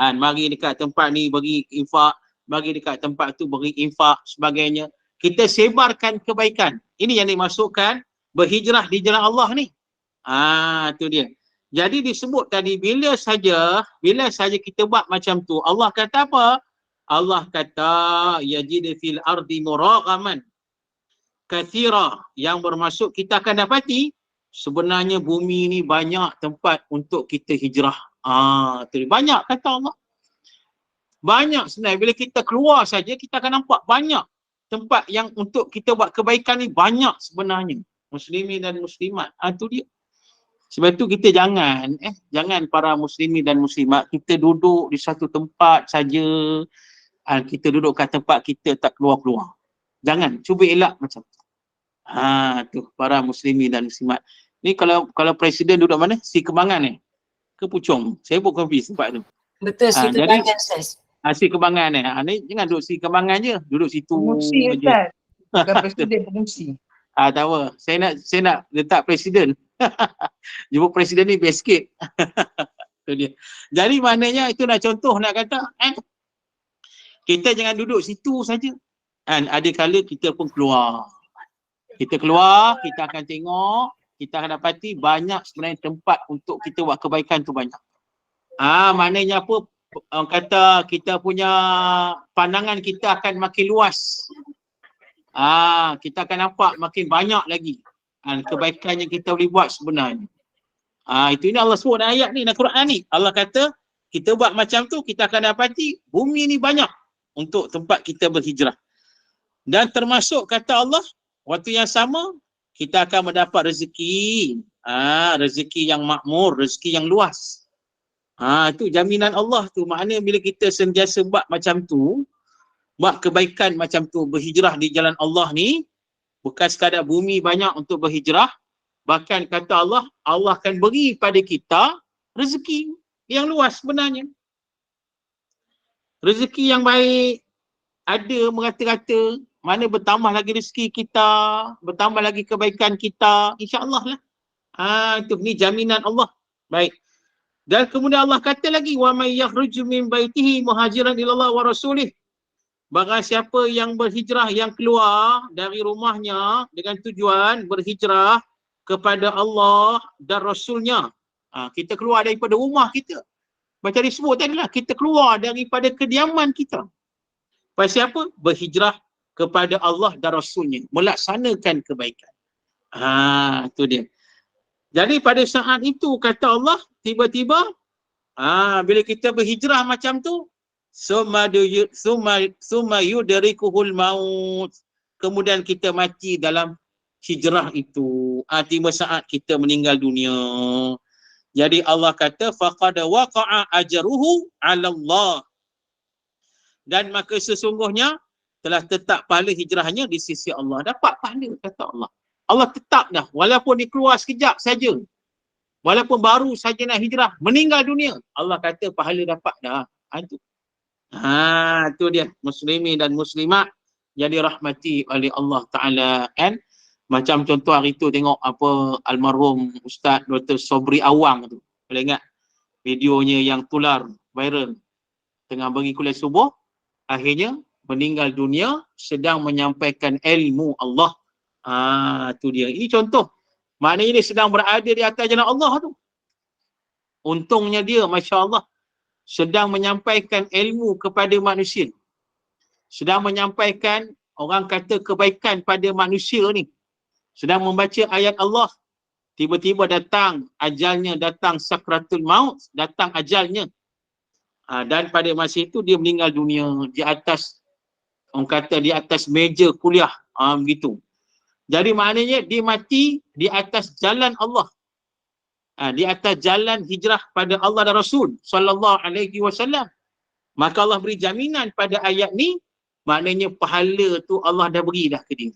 Mari dekat tempat ni bagi infak, bagi dekat tempat tu bagi infak, sebagainya. Kita sebarkan kebaikan. Ini yang dimasukkan berhijrah di jalan Allah ni. Tu dia. Jadi disebut tadi bila saja kita buat macam tu, Allah kata apa? Allah kata yajid fil ardi muraghaman kathira, yang bermaksud kita akan dapati sebenarnya bumi ni banyak tempat untuk kita hijrah. Banyak kata Allah. Banyak sebenarnya. Bila kita keluar saja kita akan nampak banyak tempat yang untuk kita buat kebaikan ni, banyak sebenarnya. Muslimin dan muslimat. Itu dia. Sebab tu kita jangan para muslimin dan muslimat kita duduk di satu tempat saja. Kita duduk kat tempat kita tak keluar-keluar. Jangan, cuba elak macam tu. Tu para muslimin dan muslimat. Ni kalau presiden duduk mana? Si Kembangan ni. Ke Puchong? Saya pun confuse tempat tu. Betul, si Kembangan Ustaz. Si Kembangan ni. Ni jangan duduk si Kembangan je. Duduk situ Pengungsi Ustaz. Bukan presiden, pengungsi. Tahu. Saya nak letak presiden. Jumpa presiden ni best sikit. Tu dia. Jadi maknanya itu nak contoh nak kata kita jangan duduk situ saja. Ada kala kita pun keluar. Kita keluar, kita akan tengok, kita akan dapati banyak sebenarnya tempat untuk kita buat kebaikan tu banyak. Maknanya apa? Orang kata kita punya pandangan kita akan makin luas. Kita akan nampak makin banyak lagi kebaikan yang kita boleh buat sebenarnya. Itu ini Allah sebut dalam ayat ni, dalam Quran ni. Allah kata kita buat macam tu, kita akan dapati bumi ni banyak untuk tempat kita berhijrah. Dan termasuk kata Allah, waktu yang sama kita akan mendapat rezeki. Rezeki yang makmur, rezeki yang luas. Tu jaminan Allah tu. Maknanya bila kita sentiasa buat macam tu, buat kebaikan macam tu, berhijrah di jalan Allah ni, bukan sekadar bumi banyak untuk berhijrah, bahkan kata Allah, Allah akan beri pada kita rezeki yang luas sebenarnya. Rezeki yang baik, ada merata-rata, mana bertambah lagi rezeki kita, bertambah lagi kebaikan kita, insya-Allah lah. Itu ni jaminan Allah. Baik. Dan kemudian Allah kata lagi, wa may yakhruju min baitihi muhajiran ila Allah wa rasulih. Barang siapa yang berhijrah, yang keluar dari rumahnya dengan tujuan berhijrah kepada Allah dan Rasulnya. Kita keluar daripada rumah kita. Macam disebut tadi lah, kita keluar daripada kediaman kita. Pasal apa? Berhijrah kepada Allah dan Rasulnya. Melaksanakan kebaikan. Itu dia. Jadi pada saat itu kata Allah, tiba-tiba bila kita berhijrah macam tu, summa yudrikuhul maut, kemudian kita mati dalam hijrah itu. Tiba saat kita meninggal dunia. Jadi Allah kata faqad waqa'a ajruhu 'ala Allah. Dan maka sesungguhnya telah tetap pahala hijrahnya di sisi Allah. Dapat pahala kata Allah. Allah tetap dah, walaupun dia keluar sekejap saja, walaupun baru saja nak hijrah, meninggal dunia, Allah kata pahala dapat dah. Itu dia, muslimin dan muslimat jadi rahmati oleh Allah Ta'ala. Kan? Macam contoh hari tu tengok apa almarhum Ustaz Dr. Sobri Awang tu. Boleh ingat videonya yang tular viral, tengah bagi kuliah subuh, akhirnya meninggal dunia sedang menyampaikan ilmu Allah. Tu dia. Ini contoh. Maknanya dia sedang berada di atas jalan Allah tu. Untungnya dia, Masya Allah, sedang menyampaikan ilmu kepada manusia. Sedang menyampaikan, orang kata, kebaikan pada manusia ni. Sedang membaca ayat Allah. Tiba-tiba datang ajalnya, datang sakratul maut, datang ajalnya. Dan pada masa itu dia meninggal dunia di atas, orang kata, di atas meja kuliah. Begitu. Jadi maknanya dia mati di atas jalan Allah. Di atas jalan hijrah pada Allah dan Rasul sallallahu alaihi wasallam. Maka Allah beri jaminan pada ayat ni, maknanya pahala tu Allah dah beri dah ke dia.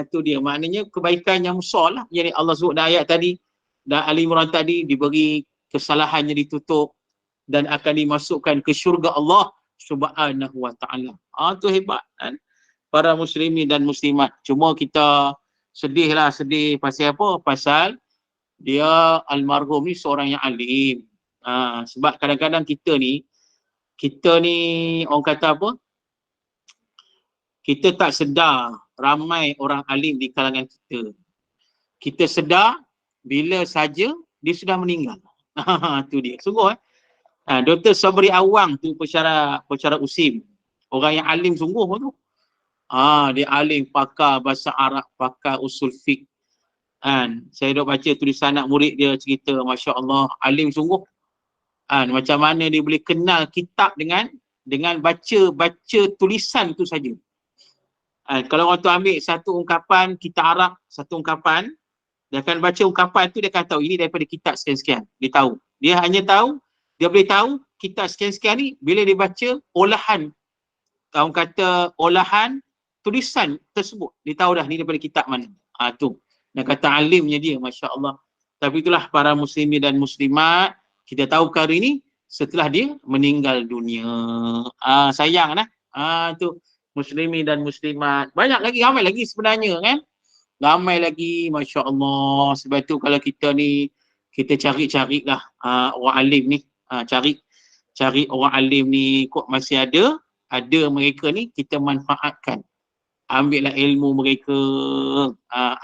Itu dia. Maknanya kebaikan yang besar lah. Yang Allah sebut dalam ayat tadi, dan Ali Imran tadi, diberi kesalahannya ditutup dan akan dimasukkan ke syurga Allah subhanahu wa ta'ala. Itu hebat kan? Para muslimin dan muslimat. Cuma kita sedih pasal apa? Pasal dia almarhum ni seorang yang alim. Sebab kadang-kadang kita ni orang kata apa? Kita tak sedar ramai orang alim di kalangan kita. Kita sedar bila saja dia sudah meninggal. Itu dia. Sungguh Dr. Sobri Awang tu pensyarah USIM. Orang yang alim sungguh tu. Dia alim, pakar bahasa Arab, pakar usul fiqh. Saya dok baca tulisan anak murid dia cerita, Masya Allah, alim sungguh. Macam mana dia boleh kenal kitab dengan baca tulisan tu saja. Kalau orang tu ambil satu ungkapan kita Arab, satu ungkapan, dia akan baca ungkapan tu, dia akan tahu ini daripada kitab sekian-sekian. Dia tahu. Dia hanya tahu, dia boleh tahu kitab sekian-sekian ni bila dia baca olahan, orang kata olahan tulisan tersebut. Dia tahu dah ni daripada kitab mana. Tu. Dia kata alimnya dia, Masya Allah. Tapi itulah para muslimin dan muslimat, kita tahu perkara ini setelah dia meninggal dunia. Sayang lah. Tu muslimin dan muslimat. Banyak lagi, ramai lagi sebenarnya kan. Ramai lagi, Masya Allah. Sebab tu kalau kita ni, kita cari-cari lah orang alim ni. Cari orang alim ni kok masih ada mereka ni, kita manfaatkan. Ambillah ilmu mereka,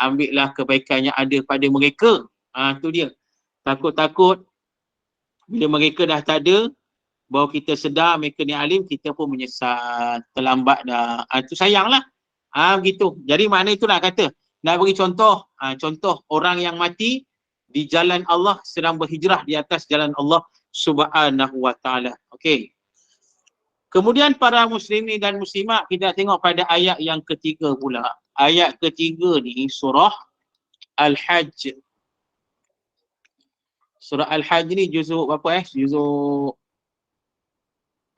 ambillah kebaikan yang ada pada mereka. Tu dia. Takut-takut bila mereka dah tak ada, baru kita sedar mereka ni alim, kita pun menyesal, terlambat dah. Tu sayanglah. Begitu. Jadi makna itulah kata, nak bagi contoh, contoh orang yang mati di jalan Allah, sedang berhijrah di atas jalan Allah subhanahu wa ta'ala. Okey. Kemudian para muslimin dan muslimat, kita tengok pada ayat yang ketiga pula. Ayat ketiga ni surah Al-Hajj. Surah Al-Hajj ni juzuk berapa Juzuk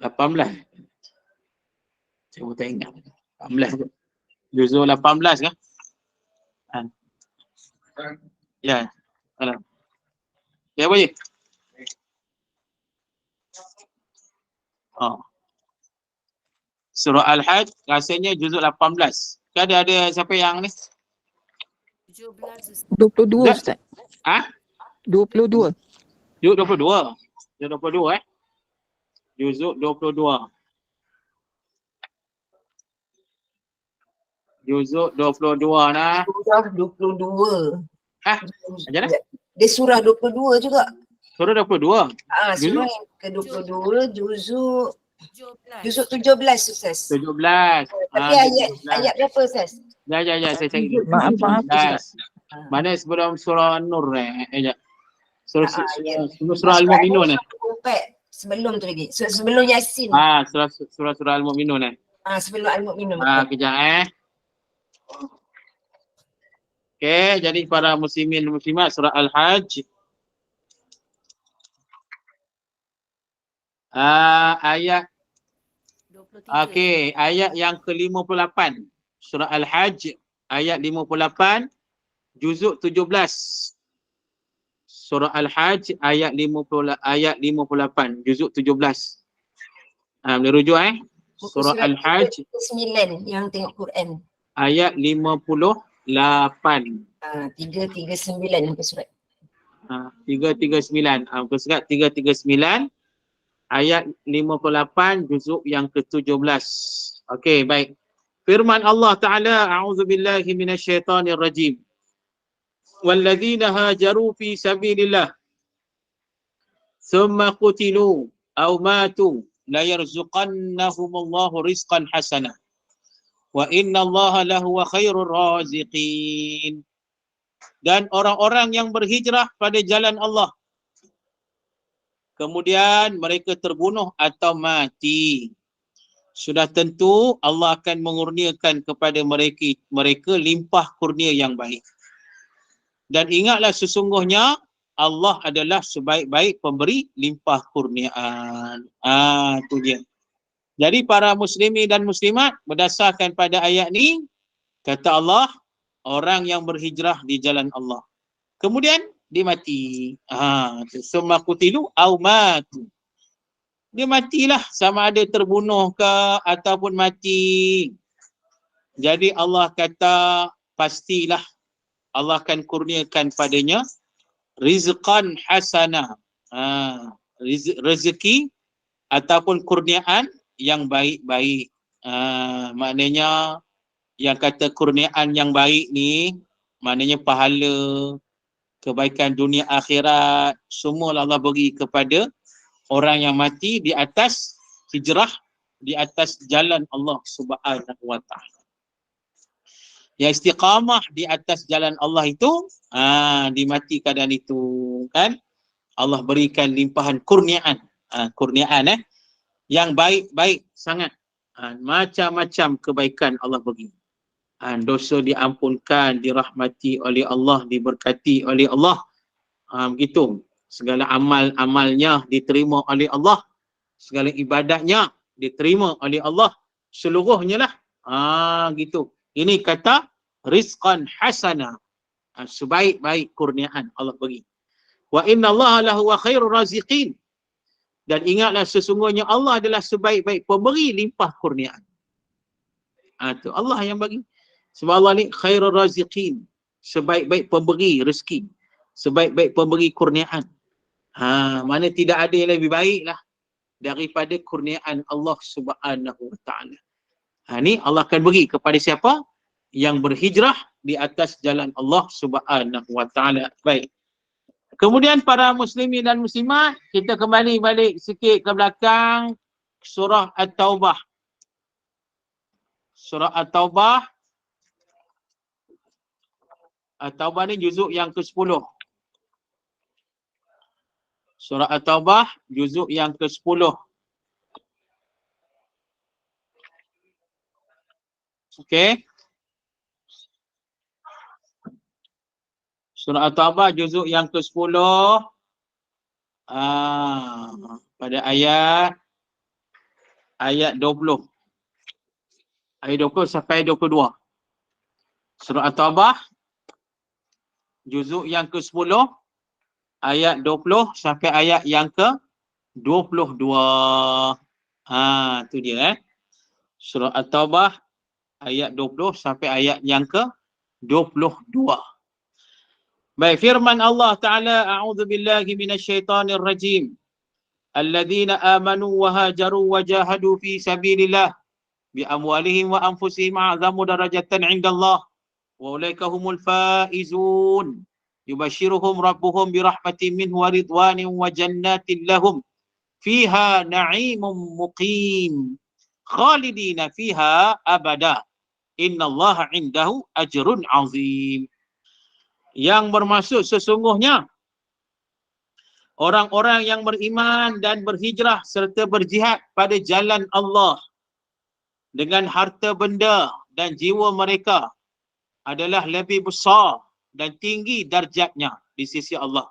18. Saya pun tak ingat. 18 tu. Juzuk 18 kan? Ha. Ya. Alam. Ya, apa je? Oh. Surah Al-Hajj rasanya juzuk 18. Kan ada siapa yang ni? 22 Ustaz. Ustaz. Ha? 22. Juzuk 22. Juzuk 22 Juzuk 22. Juzuk 22 nah. Surah 22. Macam mana? Dia surah 22 juga. Surah 22. Surah yang ke-22 juzuk 17 Ustaz. 17. Tapi ayat berapa Ustaz? Ya, saya cari dulu. Maaf Ustaz. Mana sebelum surah Nur surah Al-Mu'minun. Al-Mu'minun Sebelum tu lagi. Sebelum Yasin. surah Al-Mu'minun Sebelum Al-Mu'minun. Kejap Okey, jadi para muslimin dan muslimat surah Al-Hajj ayat 23. ayat yang ke-58 surah Al-Hajj ayat 58 juzuk 17. Surah Al-Hajj ayat 58 juzuk 17. Boleh rujuk Surah Al-Hajj 9 yang tengok Quran. ayat 58. 339 muka surat. 339. Muka surat 339 ayat 58 juzuk yang ke-17. Okey, baik. Firman Allah Ta'ala, a'udzubillahi minasyaitonirrajim. Walladzina hajaru fi sabilillah thumma qutilu aw matu la yarzuqannahumullahu rizqan hasanah wa innallaha lahuwa khairur raziqin. Dan orang-orang yang berhijrah pada jalan Allah kemudian mereka terbunuh atau mati, sudah tentu Allah akan mengurniakan kepada mereka limpah kurnia yang baik. Dan ingatlah sesungguhnya Allah adalah sebaik-baik pemberi limpah kurniaan. Itu dia. Jadi para muslimin dan muslimat, berdasarkan pada ayat ni, kata Allah, orang yang berhijrah di jalan Allah kemudian dia mati. Summa qutilu aw matu. Dia matilah, sama ada terbunuh ke ataupun mati. Jadi Allah kata pastilah Allah akan kurniakan padanya rizqan hasanah. Rezeki ataupun kurniaan yang baik-baik. Maknanya yang kata kurniaan yang baik ni maknanya pahala, kebaikan dunia akhirat, semua Allah beri kepada orang yang mati di atas hijrah, di atas jalan Allah Subhanahu wa taala. Yang istiqamah di atas jalan Allah itu, dimati keadaan itu kan, Allah berikan limpahan kurniaan. Kurniaan yang baik-baik sangat. Macam-macam kebaikan Allah bagi. Dosa diampunkan, dirahmati oleh Allah, diberkati oleh Allah. Begitu. Segala amal-amalnya diterima oleh Allah. Segala ibadatnya diterima oleh Allah. Seluruhnya lah. Gitu. Ini kata rizqan hasanah. Sebaik-baik kurniaan Allah bagi. Wa inna Allah lahu wa khairur raziqin. Dan ingatlah sesungguhnya Allah adalah sebaik-baik pemberi limpah kurniaan. Itu Allah yang bagi. Sebab Allah ni khairur raziqin. Sebaik-baik pemberi rezeki. Sebaik-baik pemberi kurniaan. Mana tidak ada yang lebih baik lah daripada kurniaan Allah Subhanahu wa taala. Ni Allah akan beri kepada siapa? Yang berhijrah di atas jalan Allah Subhanahu wa taala. Baik. Kemudian para muslimin dan muslimat, kita kembali balik sikit ke belakang surah At-Taubah. Surah At-Taubah. At-Taubah ni juzuk yang ke-10. Surah At-Taubah juzuk yang ke-10. Okey. Surah At-Taubah juzuk yang ke-10 Pada ayat 20. Ayat 20 sampai 22. Surah At-Taubah, juzuk yang ke-10, ayat 20 sampai ayat yang ke-22. Tu dia Surah At-Taubah, ayat 20 sampai ayat yang ke-22. Baik, firman Allah Ta'ala, a'udzubillahi minasyaitanir rajim. Alladzina amanu wa hajaru wa jahadu fi sabilillah bi amwalihim wa anfusihim a'zamu darajatan 'indallah wa ulaika humul faizun. Yubashshiruhum rabbuhum bi rahmatin minhu wa ridwanin wa jannatin lahum fiha na'imun muqim khalidina fiha abada innallaha 'indahu ajrun 'azim. Yang bermaksud sesungguhnya orang-orang yang beriman dan berhijrah serta berjihad pada jalan Allah dengan harta benda dan jiwa mereka adalah lebih besar dan tinggi darjatnya di sisi Allah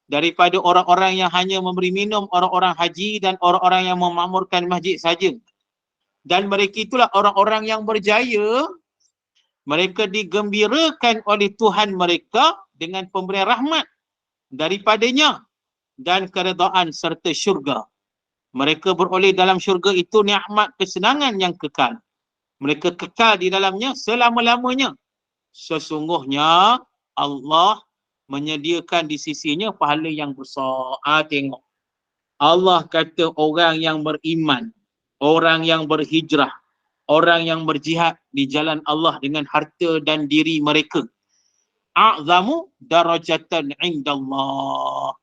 daripada orang-orang yang hanya memberi minum orang-orang haji dan orang-orang yang memakmurkan masjid saja. Dan mereka itulah orang-orang yang berjaya. Mereka digembirakan oleh Tuhan mereka dengan pemberian rahmat daripadanya dan keredaan serta syurga. Mereka beroleh dalam syurga itu nikmat kesenangan yang kekal. Mereka kekal di dalamnya selama-lamanya. Sesungguhnya Allah menyediakan di sisinya pahala yang besar. Tengok. Allah kata orang yang beriman, orang yang berhijrah, orang yang berjihad di jalan Allah dengan harta dan diri mereka. A'zamu darajatan indallah.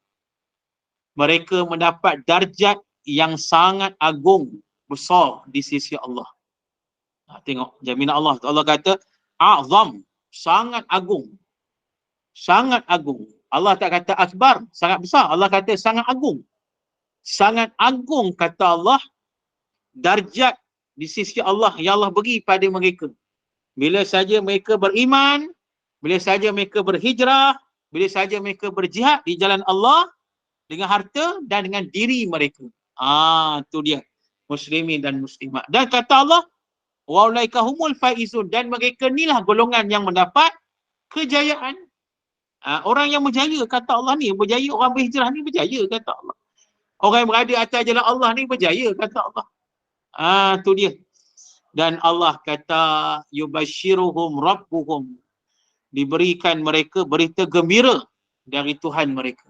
Mereka mendapat darjat yang sangat agung, besar di sisi Allah. Tengok jaminan Allah. Allah kata a'zam, sangat agung. Sangat agung. Allah tak kata akbar, sangat besar. Allah kata sangat agung. Sangat agung kata Allah darjat di sisi Allah yang Allah beri pada mereka. Bila saja mereka beriman, bila saja mereka berhijrah, bila saja mereka berjihad di jalan Allah dengan harta dan dengan diri mereka. Tu dia. Muslimin dan muslimat. Dan kata Allah, wa ulaika humul faizun, dan mereka inilah golongan yang mendapat kejayaan. Orang yang berjaya kata Allah ni berjaya, orang berhijrah ni berjaya kata Allah. Orang yang berada atas jalan Allah ni berjaya kata Allah. Tu dia. Dan Allah kata yubashshiruhum rabbuhum, diberikan mereka berita gembira dari Tuhan mereka.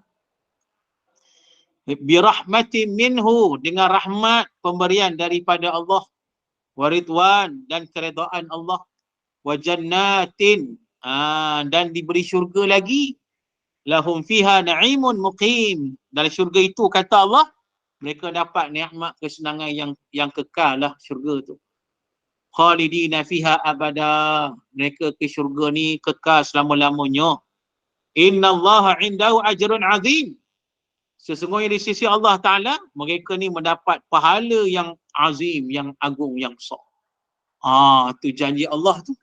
Birahmatin minhu, dengan rahmat pemberian daripada Allah, waridwan, dan keredaan Allah, wa jannatin, dan diberi syurga lagi, lahum fiha na'imun muqim, dalam syurga itu kata Allah mereka dapat nikmat kesenangan yang kekal lah syurga tu. Khalidina fiha abada, mereka ke syurga ni kekal selama-lamanya. Innallaha 'indahu ajrun 'azim, sesungguhnya di sisi Allah Ta'ala mereka ni mendapat pahala yang azim, yang agung, yang besar. Tu janji Allah tu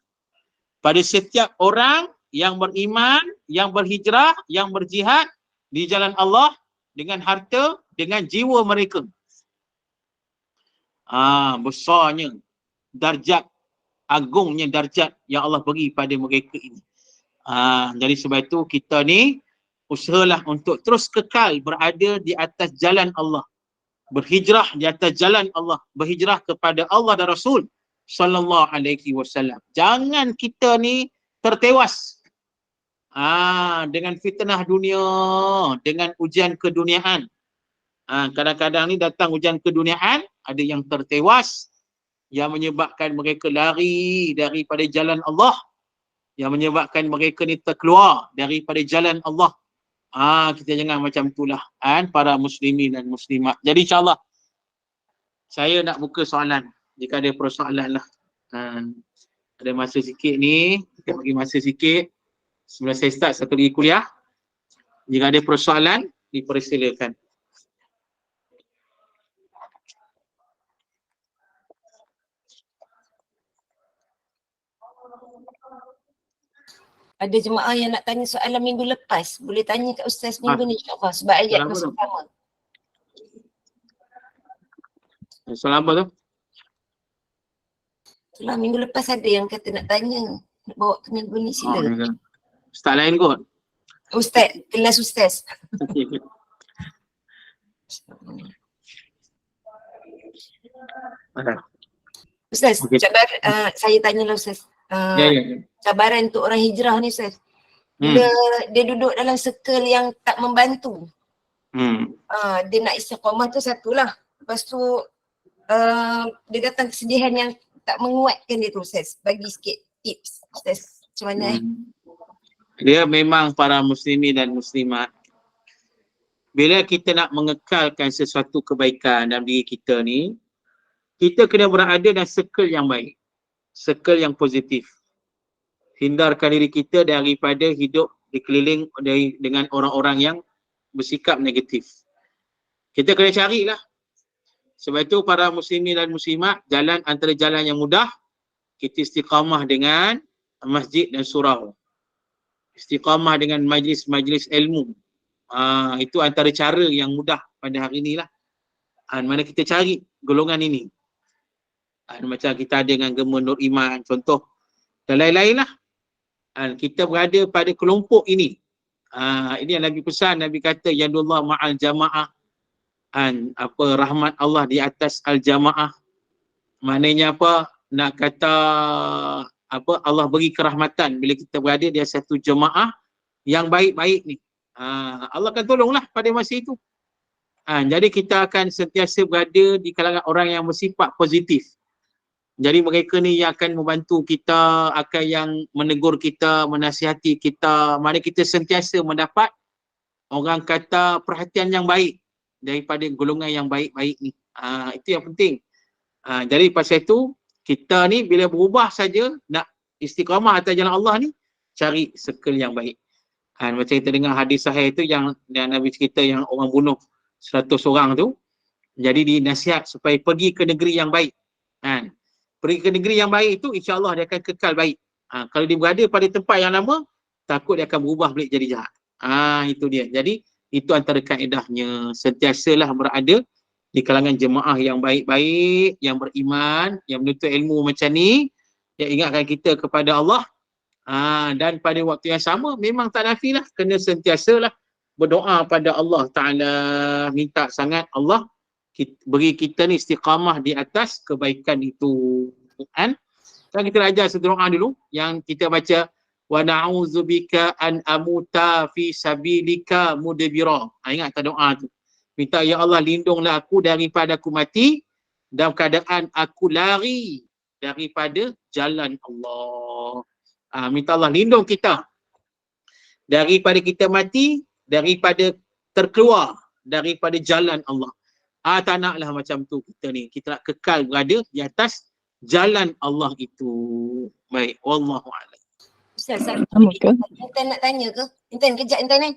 pada setiap orang yang beriman, yang berhijrah, yang berjihad di jalan Allah dengan harta, dengan jiwa mereka. Besarnya darjat, agungnya darjat yang Allah beri pada mereka ini. Jadi sebab itu kita ni usahalah untuk terus kekal berada di atas jalan Allah. Berhijrah di atas jalan Allah. Berhijrah kepada Allah dan Rasul sallallahu alaihi wasallam. Jangan kita ni tertewas dengan fitnah dunia, dengan ujian keduniaan. Kadang-kadang ni datang ujian keduniaan, ada yang tertewas, yang menyebabkan mereka lari daripada jalan Allah, yang menyebabkan mereka ni terkeluar daripada jalan Allah. Kita jangan macam itulah para muslimin dan muslimat. Jadi insyaAllah saya nak buka soalan. Jika ada persoalan lah. Ada masa sikit ni, kita bagi masa sikit sebelum saya start satu lagi kuliah. Jika ada persoalan, dipersilakan. Ada jemaah yang nak tanya soalan minggu lepas. Boleh tanya kat Ustaz minggu ni insyaAllah. Sebab ayat Soalan apa masih tu? sama. Soalan apa tu? Itulah minggu lepas ada yang kata nak tanya. Nak bawa ke minggu ni sila. Ustaz lain kot. Ustaz, kelas Ustaz. Ustaz, Okey. saya tanyalah Ustaz. Ya, ya. Cabaran untuk orang hijrah ni Ustaz. Bila dia duduk dalam circle yang tak membantu. Dia nak istiqamah tu satulah. Lepas tu dia datang kesedihan yang tak menguatkan dia tu Ustaz. Bagi sikit tips Ustaz. Macam mana Dia memang para muslimin dan muslimat. Bila kita nak mengekalkan sesuatu kebaikan dalam diri kita ni, kita kena berada dalam circle yang baik. Circle yang positif. Hindarkan diri kita daripada hidup dikeliling dengan orang-orang yang bersikap negatif. Kita kena carilah. Sebab itu para muslimin dan muslimat, jalan antara jalan yang mudah, kita istiqamah dengan masjid dan surau. Istiqamah dengan majlis-majlis ilmu. Itu antara cara yang mudah pada hari inilah. Mana kita cari golongan ini. Macam kita ada dengan Gema Nur Iman, contoh. Dan lain-lain lah. Kita berada pada kelompok ini. Ini yang Nabi pesan, Nabi kata, Yadullah ma'al jama'ah. Rahmat Allah di atas al-jama'ah. Maknanya apa? Nak kata Allah beri kerahmatan bila kita berada di satu jemaah yang baik-baik ni. Allah akan tolonglah pada masa itu. Jadi kita akan sentiasa berada di kalangan orang yang bersifat positif. Jadi mereka ni yang akan membantu kita, akan yang menegur kita, menasihati kita. Mana kita sentiasa mendapat orang kata perhatian yang baik daripada golongan yang baik-baik ni. Itu yang penting. Jadi pasal itu kita ni bila berubah saja nak istiqamah atas jalan Allah ni, cari circle yang baik. Macam kita dengar hadis sahih tu yang Nabi cerita yang orang bunuh 100 orang tu, jadi dinasihat supaya pergi ke negeri yang baik. Pergi ke negeri yang baik itu insya-Allah dia akan kekal baik. Kalau dia berada pada tempat yang lama, takut dia akan berubah balik jadi jahat. Itu dia. Jadi itu antara kaedahnya, sentiasalah berada di kalangan jemaah yang baik-baik, yang beriman, yang menuntut ilmu macam ni, yang ingatkan kita kepada Allah. Dan pada waktu yang sama memang tak nafilah, kena sentiasalah berdoa pada Allah Ta'ala, minta sangat Allah beri kita ni istiqamah di atas kebaikan itu. Dan kita ajar satu doa dulu yang kita baca, wa na'udzubika an amuta fi sabilika mudbira. Ingat tak doa tu? Minta ya Allah lindunglah aku daripada aku mati dalam keadaan aku lari daripada jalan Allah. Minta Allah lindung kita daripada kita mati, daripada terkeluar daripada jalan Allah. Tak naklah macam tu kita ni. Kita nak kekal berada di atas jalan Allah itu. Baik, wallahu a'lam. Ustaz, Intan nak tanya ke? Intan, kejap Intan ni.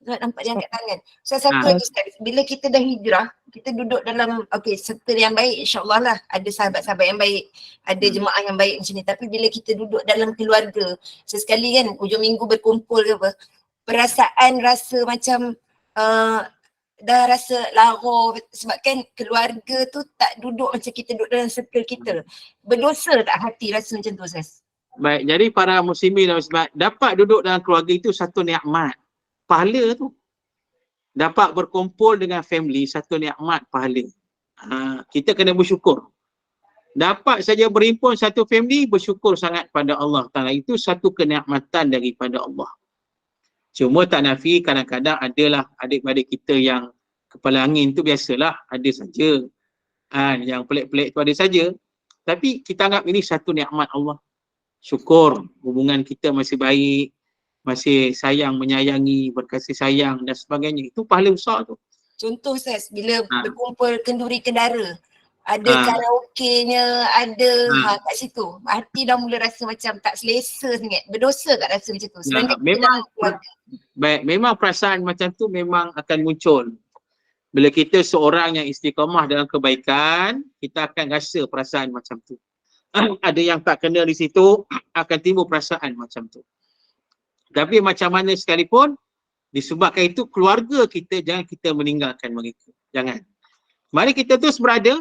Nampak dia angkat tangan. Satu lagi Ustaz, bila kita dah hijrah, kita duduk dalam circle yang baik, insya-Allah lah. Ada sahabat-sahabat yang baik, ada jemaah yang baik macam ni. Tapi bila kita duduk dalam keluarga, sesekali kan hujung minggu berkumpul ke apa, perasaan rasa macam dah rasa lara sebab kan keluarga tu tak duduk macam kita duduk dalam circle kita. Berdosa tak hati rasa macam tu Ustaz? Baik, jadi para muslimin dan muslimat, dapat duduk dalam keluarga itu satu nikmat. Pahala tu. Dapat berkumpul dengan family, satu nikmat pahala. Kita kena bersyukur. Dapat saja berhimpun satu family, bersyukur sangat pada Allah Ta'ala. Itu satu kenikmatan daripada Allah. Cuma tak nafi kadang-kadang adalah adik-adik kita yang kepala angin tu biasalah, ada saja. Yang pelik-pelik tu ada saja. Tapi kita anggap ini satu nikmat Allah. Syukur hubungan kita masih baik, masih sayang menyayangi, berkasih sayang dan sebagainya. Itu pahala besar tu. Contoh Ustaz, bila berkumpul kenduri kendara, ada karaoke-nya, ada kat situ. Hati dah mula rasa macam tak selesa sangat. Berdosa tak rasa macam tu? Memang perasaan macam tu memang akan muncul. Bila kita seorang yang istiqamah dalam kebaikan, kita akan rasa perasaan macam tu. Ada yang tak kena di situ, akan timbul perasaan macam tu. Tapi macam mana sekalipun, disebabkan itu keluarga kita, jangan kita meninggalkan mereka. Jangan. Mari kita terus berada.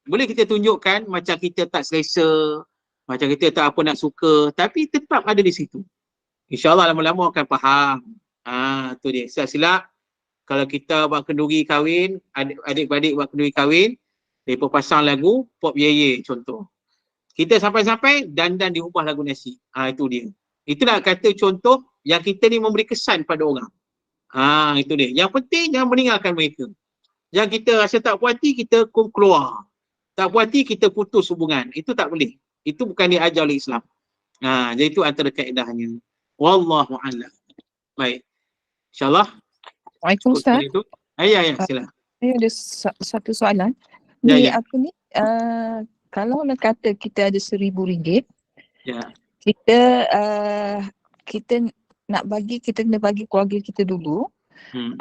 Boleh kita tunjukkan macam kita tak selesa, macam kita tak apa nak suka, tapi tetap ada di situ. InsyaAllah lama-lama akan faham. Tu dia. Silap-silap, kalau kita buat kenduri kahwin, adik-adik buat kenduri kahwin, mereka pasang lagu Pop Ye contoh. Kita sampai-sampai dandan diubah lagu nasi. Itu dia. Itu nak kata contoh yang kita ni memberi kesan pada orang. Itu dia. Yang penting jangan meninggalkan mereka. Yang kita rasa tak puas hati, kita keluar. Tak puas hati, kita putus hubungan. Itu tak boleh. Itu bukan diajar oleh Islam. Jadi itu antara kaedahnya. Wallahu a'lam. Baik. InsyaAllah. Waalaikumsalam Ustaz. Ya, silakan. Saya ada satu soalan. Ya, Ni ya. apa ni? Kalau nak kata kita ada RM1,000, Ya. kita nak bagi, kita kena bagi keluarga kita dulu. Hmm.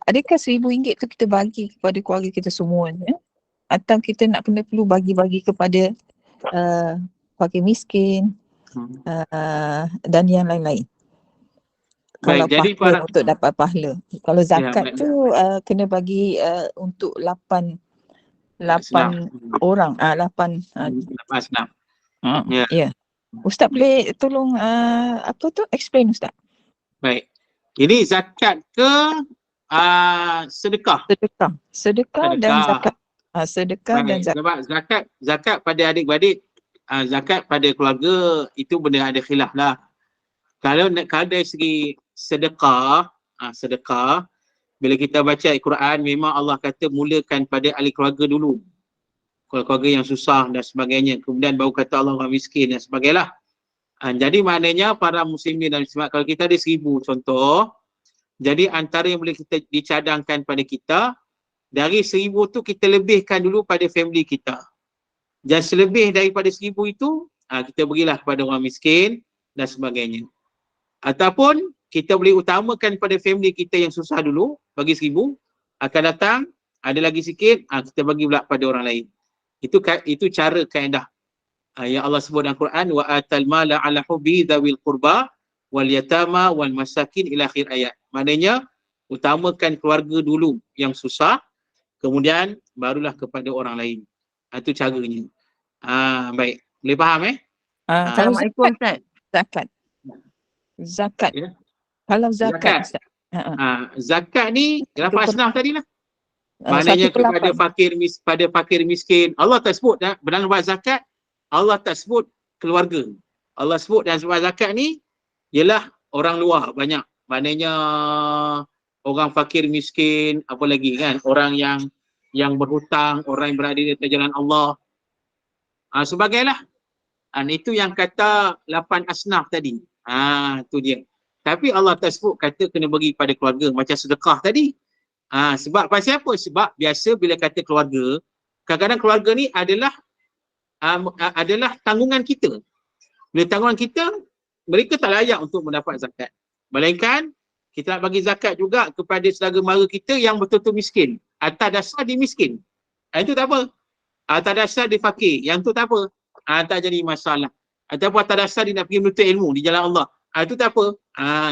Adakah RM1,000 tu kita bagi kepada keluarga kita semuanya? Atau kita nak perlu bagi-bagi kepada keluarga miskin dan yang lain-lain? Kalau Baik, jadi pahala untuk dapat pahala. Kalau zakat baik. tu kena bagi untuk 8 Asnaf. orang. 8 Asnaf. Ya. ya. Ustaz boleh tolong explain Ustaz? Baik. Ini zakat ke sedekah? Sedekah dan zakat. Sedekah dan Baik. zakat. Sebab zakat pada adik-beradik, zakat pada keluarga itu benda ada khilaf lah. Kalau dari segi sedekah, bila kita baca Al-Quran, memang Allah kata mulakan pada ahli keluarga dulu. Keluarga yang susah dan sebagainya. Kemudian baru kata Allah orang miskin dan sebagainya. Jadi maknanya para muslimin dan muslimat, kalau kita ada 1,000 contoh, jadi antara yang boleh kita dicadangkan pada kita, dari 1,000 tu kita lebihkan dulu pada family kita. Dan selebih daripada 1,000 itu, kita berilah kepada orang miskin dan sebagainya. Ataupun kita boleh utamakan pada family kita yang susah dulu, bagi 1,000, akan datang, ada lagi sikit, kita bagi pula pada orang lain. Itu cara kaedah. Yang Allah sebut dalam Quran, wa atal mala ala hubbi dzawil qurba wal yatama wal masakin ila akhir ayat. Maknanya utamakan keluarga dulu yang susah, kemudian barulah kepada orang lain. Itu caranya. Baik. Boleh faham Assalamualaikum Ustaz. Zakat. Ya. Kalau zakat. Ustaz. Zakat ni berapa asnaf tadi lah? Maknanya 1/8. pada fakir miskin. Allah tak sebut dalam buat zakat, Allah tak sebut keluarga. Allah sebut dan sebab zakat ni ialah orang luar banyak. Maknanya orang fakir miskin, apa lagi kan? Orang yang berhutang, orang yang berada di atas jalan Allah. Sebagailah. Itu yang kata 8 asnaf tadi. Tu dia. Tapi Allah tak sebut kata kena bagi pada keluarga macam sedekah tadi. Sebab pasal apa? Sebab biasa bila kata keluarga, kadang-kadang keluarga ni adalah tanggungan kita. Bila tanggungan kita, mereka tak layak untuk mendapat zakat. Melainkan kita nak bagi zakat juga kepada saudara mara kita yang betul-betul miskin. Atas dasar dia miskin. Itu tak apa. Atas dasar dia fakir. Yang tu tak apa. Tak jadi masalah. Ataupun atas dasar dia nak pergi menuntut ilmu di jalan Allah. Itu tak apa.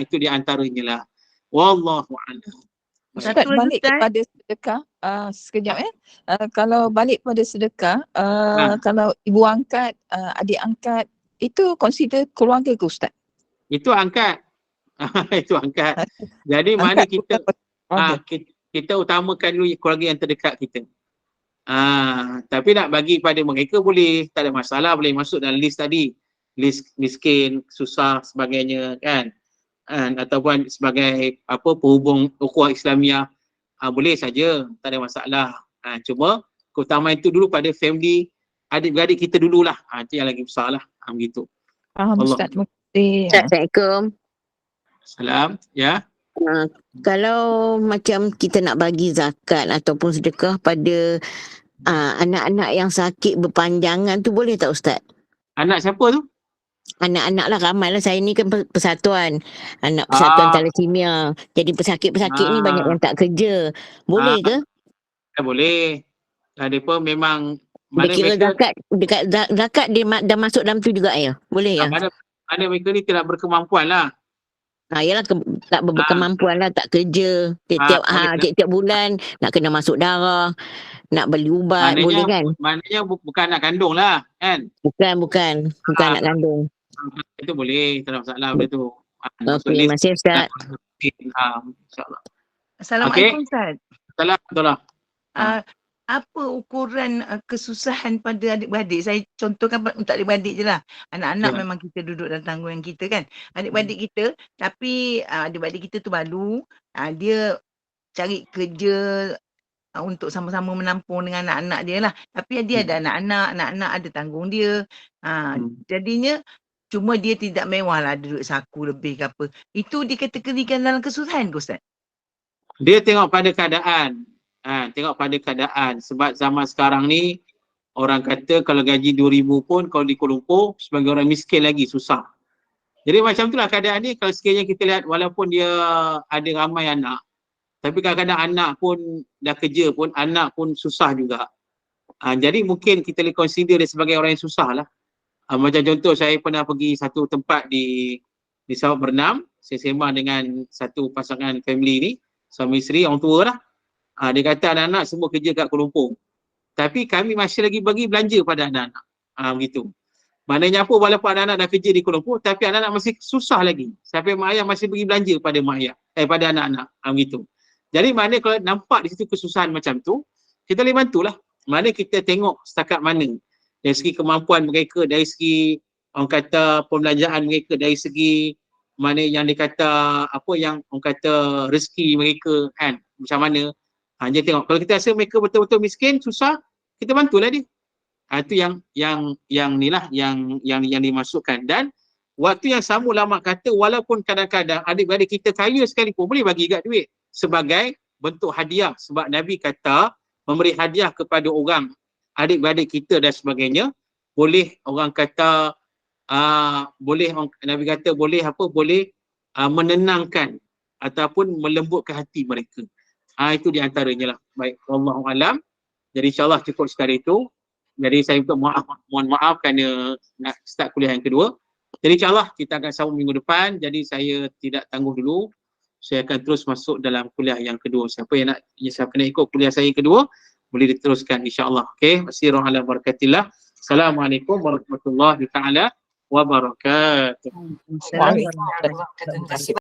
Itu di antaranya lah. Wallahu a'lam. Ustaz, balik kepada sedekah, sekejap kalau balik pada sedekah, kalau ibu angkat, adik angkat, itu consider keluarga ke Ustaz? Itu angkat. Itu angkat. Jadi mana kita utamakan dulu keluarga yang terdekat kita. Tapi nak bagi pada mereka boleh, tak ada masalah, boleh masuk dalam list tadi. List miskin, susah, sebagainya kan. Ataupun sebagai penghubung ukhuwah Islamiah, boleh saja, tak ada masalah. Cuma keutamaan itu dulu pada family adik-beradik kita dululah. Itu yang lagi besar lah. Begitu. Ustaz, terima kasih. Assalamualaikum. Salam. Ya. Kalau macam kita nak bagi zakat ataupun sedekah pada anak-anak yang sakit berpanjangan tu, boleh tak Ustaz? Anak siapa tu? Anak-anak lah, ramai lah. Saya ni kan persatuan. Anak persatuan thalassemia. Jadi pesakit-pesakit ni banyak yang tak kerja. Boleh ke? Boleh. Dia pun memang Dia kira zakat dia dah masuk dalam tu juga ya? Boleh ya? Mana mereka ni tidak berkemampuan lah. Yalah tak berkemampuan lah, tak kerja. Tiap bulan nak kena masuk darah, nak beli ubat, boleh kan? Maknanya bukan nak kandung lah kan? Bukan nak kandung. Itu boleh, tak ada masalah benda tu. Okey, terima kasih Ustaz. InsyaAllah. Assalamualaikum Ustaz. Betul lah. Apa ukuran kesusahan pada adik-beradik? Saya contohkan untuk adik-beradik je lah. Anak-anak memang kita duduk dalam tanggungan kita kan. Adik-beradik kita, tapi adik-beradik kita tu baru, dia cari kerja untuk sama-sama menampung dengan anak-anak dia lah. Tapi dia ada anak-anak ada tanggung dia. Jadinya cuma dia tidak mewah lah, duduk saku lebih ke apa. Itu dikategorikan dalam kesusahan ke Ustaz? Dia tengok pada keadaan. Tengok pada keadaan. Sebab zaman sekarang ni orang kata kalau gaji 2,000 pun kalau di Kuala Lumpur sebagai orang miskin lagi susah. Jadi macam itulah keadaan ni. Kalau sekiranya kita lihat walaupun dia ada ramai anak, tapi kadang-kadang anak pun dah kerja pun, anak pun susah juga. Jadi mungkin kita boleh consider dia sebagai orang yang susah lah. Macam contoh saya pernah pergi satu tempat di Sabak Bernam. Saya sembang dengan satu pasangan family ni, suami isteri, orang tua lah. Dia kata anak-anak semua kerja kat Kuala Lumpur. Tapi kami masih lagi bagi belanja pada anak-anak. Begitu. Maknanya apa, walaupun anak-anak dah kerja di Kuala Lumpur, tapi anak-anak masih susah lagi. Sampai mak ayah masih bagi belanja pada mak ayah. Pada anak-anak. Begitu. Jadi maknanya kalau nampak di situ kesusahan macam tu, kita boleh bantulah. Maknanya kita tengok setakat mana. Dari segi kemampuan mereka, dari segi orang kata pembelanjaan mereka, dari segi mana yang dikata apa yang orang kata rezeki mereka kan, macam mana. Jadi tengok kalau kita rasa mereka betul-betul miskin, susah, kita bantulah dia. Itu yang nilah yang dimasukkan. Dan waktu yang sama ulama kata walaupun kadang-kadang adik-beradik kita kaya sekalipun boleh bagi kat duit sebagai bentuk hadiah. Sebab Nabi kata memberi hadiah kepada orang, adik-beradik kita dan sebagainya, boleh orang kata Nabi kata boleh menenangkan ataupun melembutkan hati mereka. Itu di antaranya lah. Baik, wallahu alam. Jadi insyaAllah cukup sekali itu. Jadi saya mohon maaf kerana nak start kuliah yang kedua. Jadi insyaAllah kita akan sambung minggu depan. Jadi saya tidak tangguh dulu. Saya akan terus masuk dalam kuliah yang kedua. Siapa yang nak ikut kuliah saya yang kedua, boleh diteruskan insyaAllah. Okay. Wassalamualaikum ala barakatillah. Assalamualaikum warahmatullahi ta'ala wabarakatuh. Waalaikumsalam.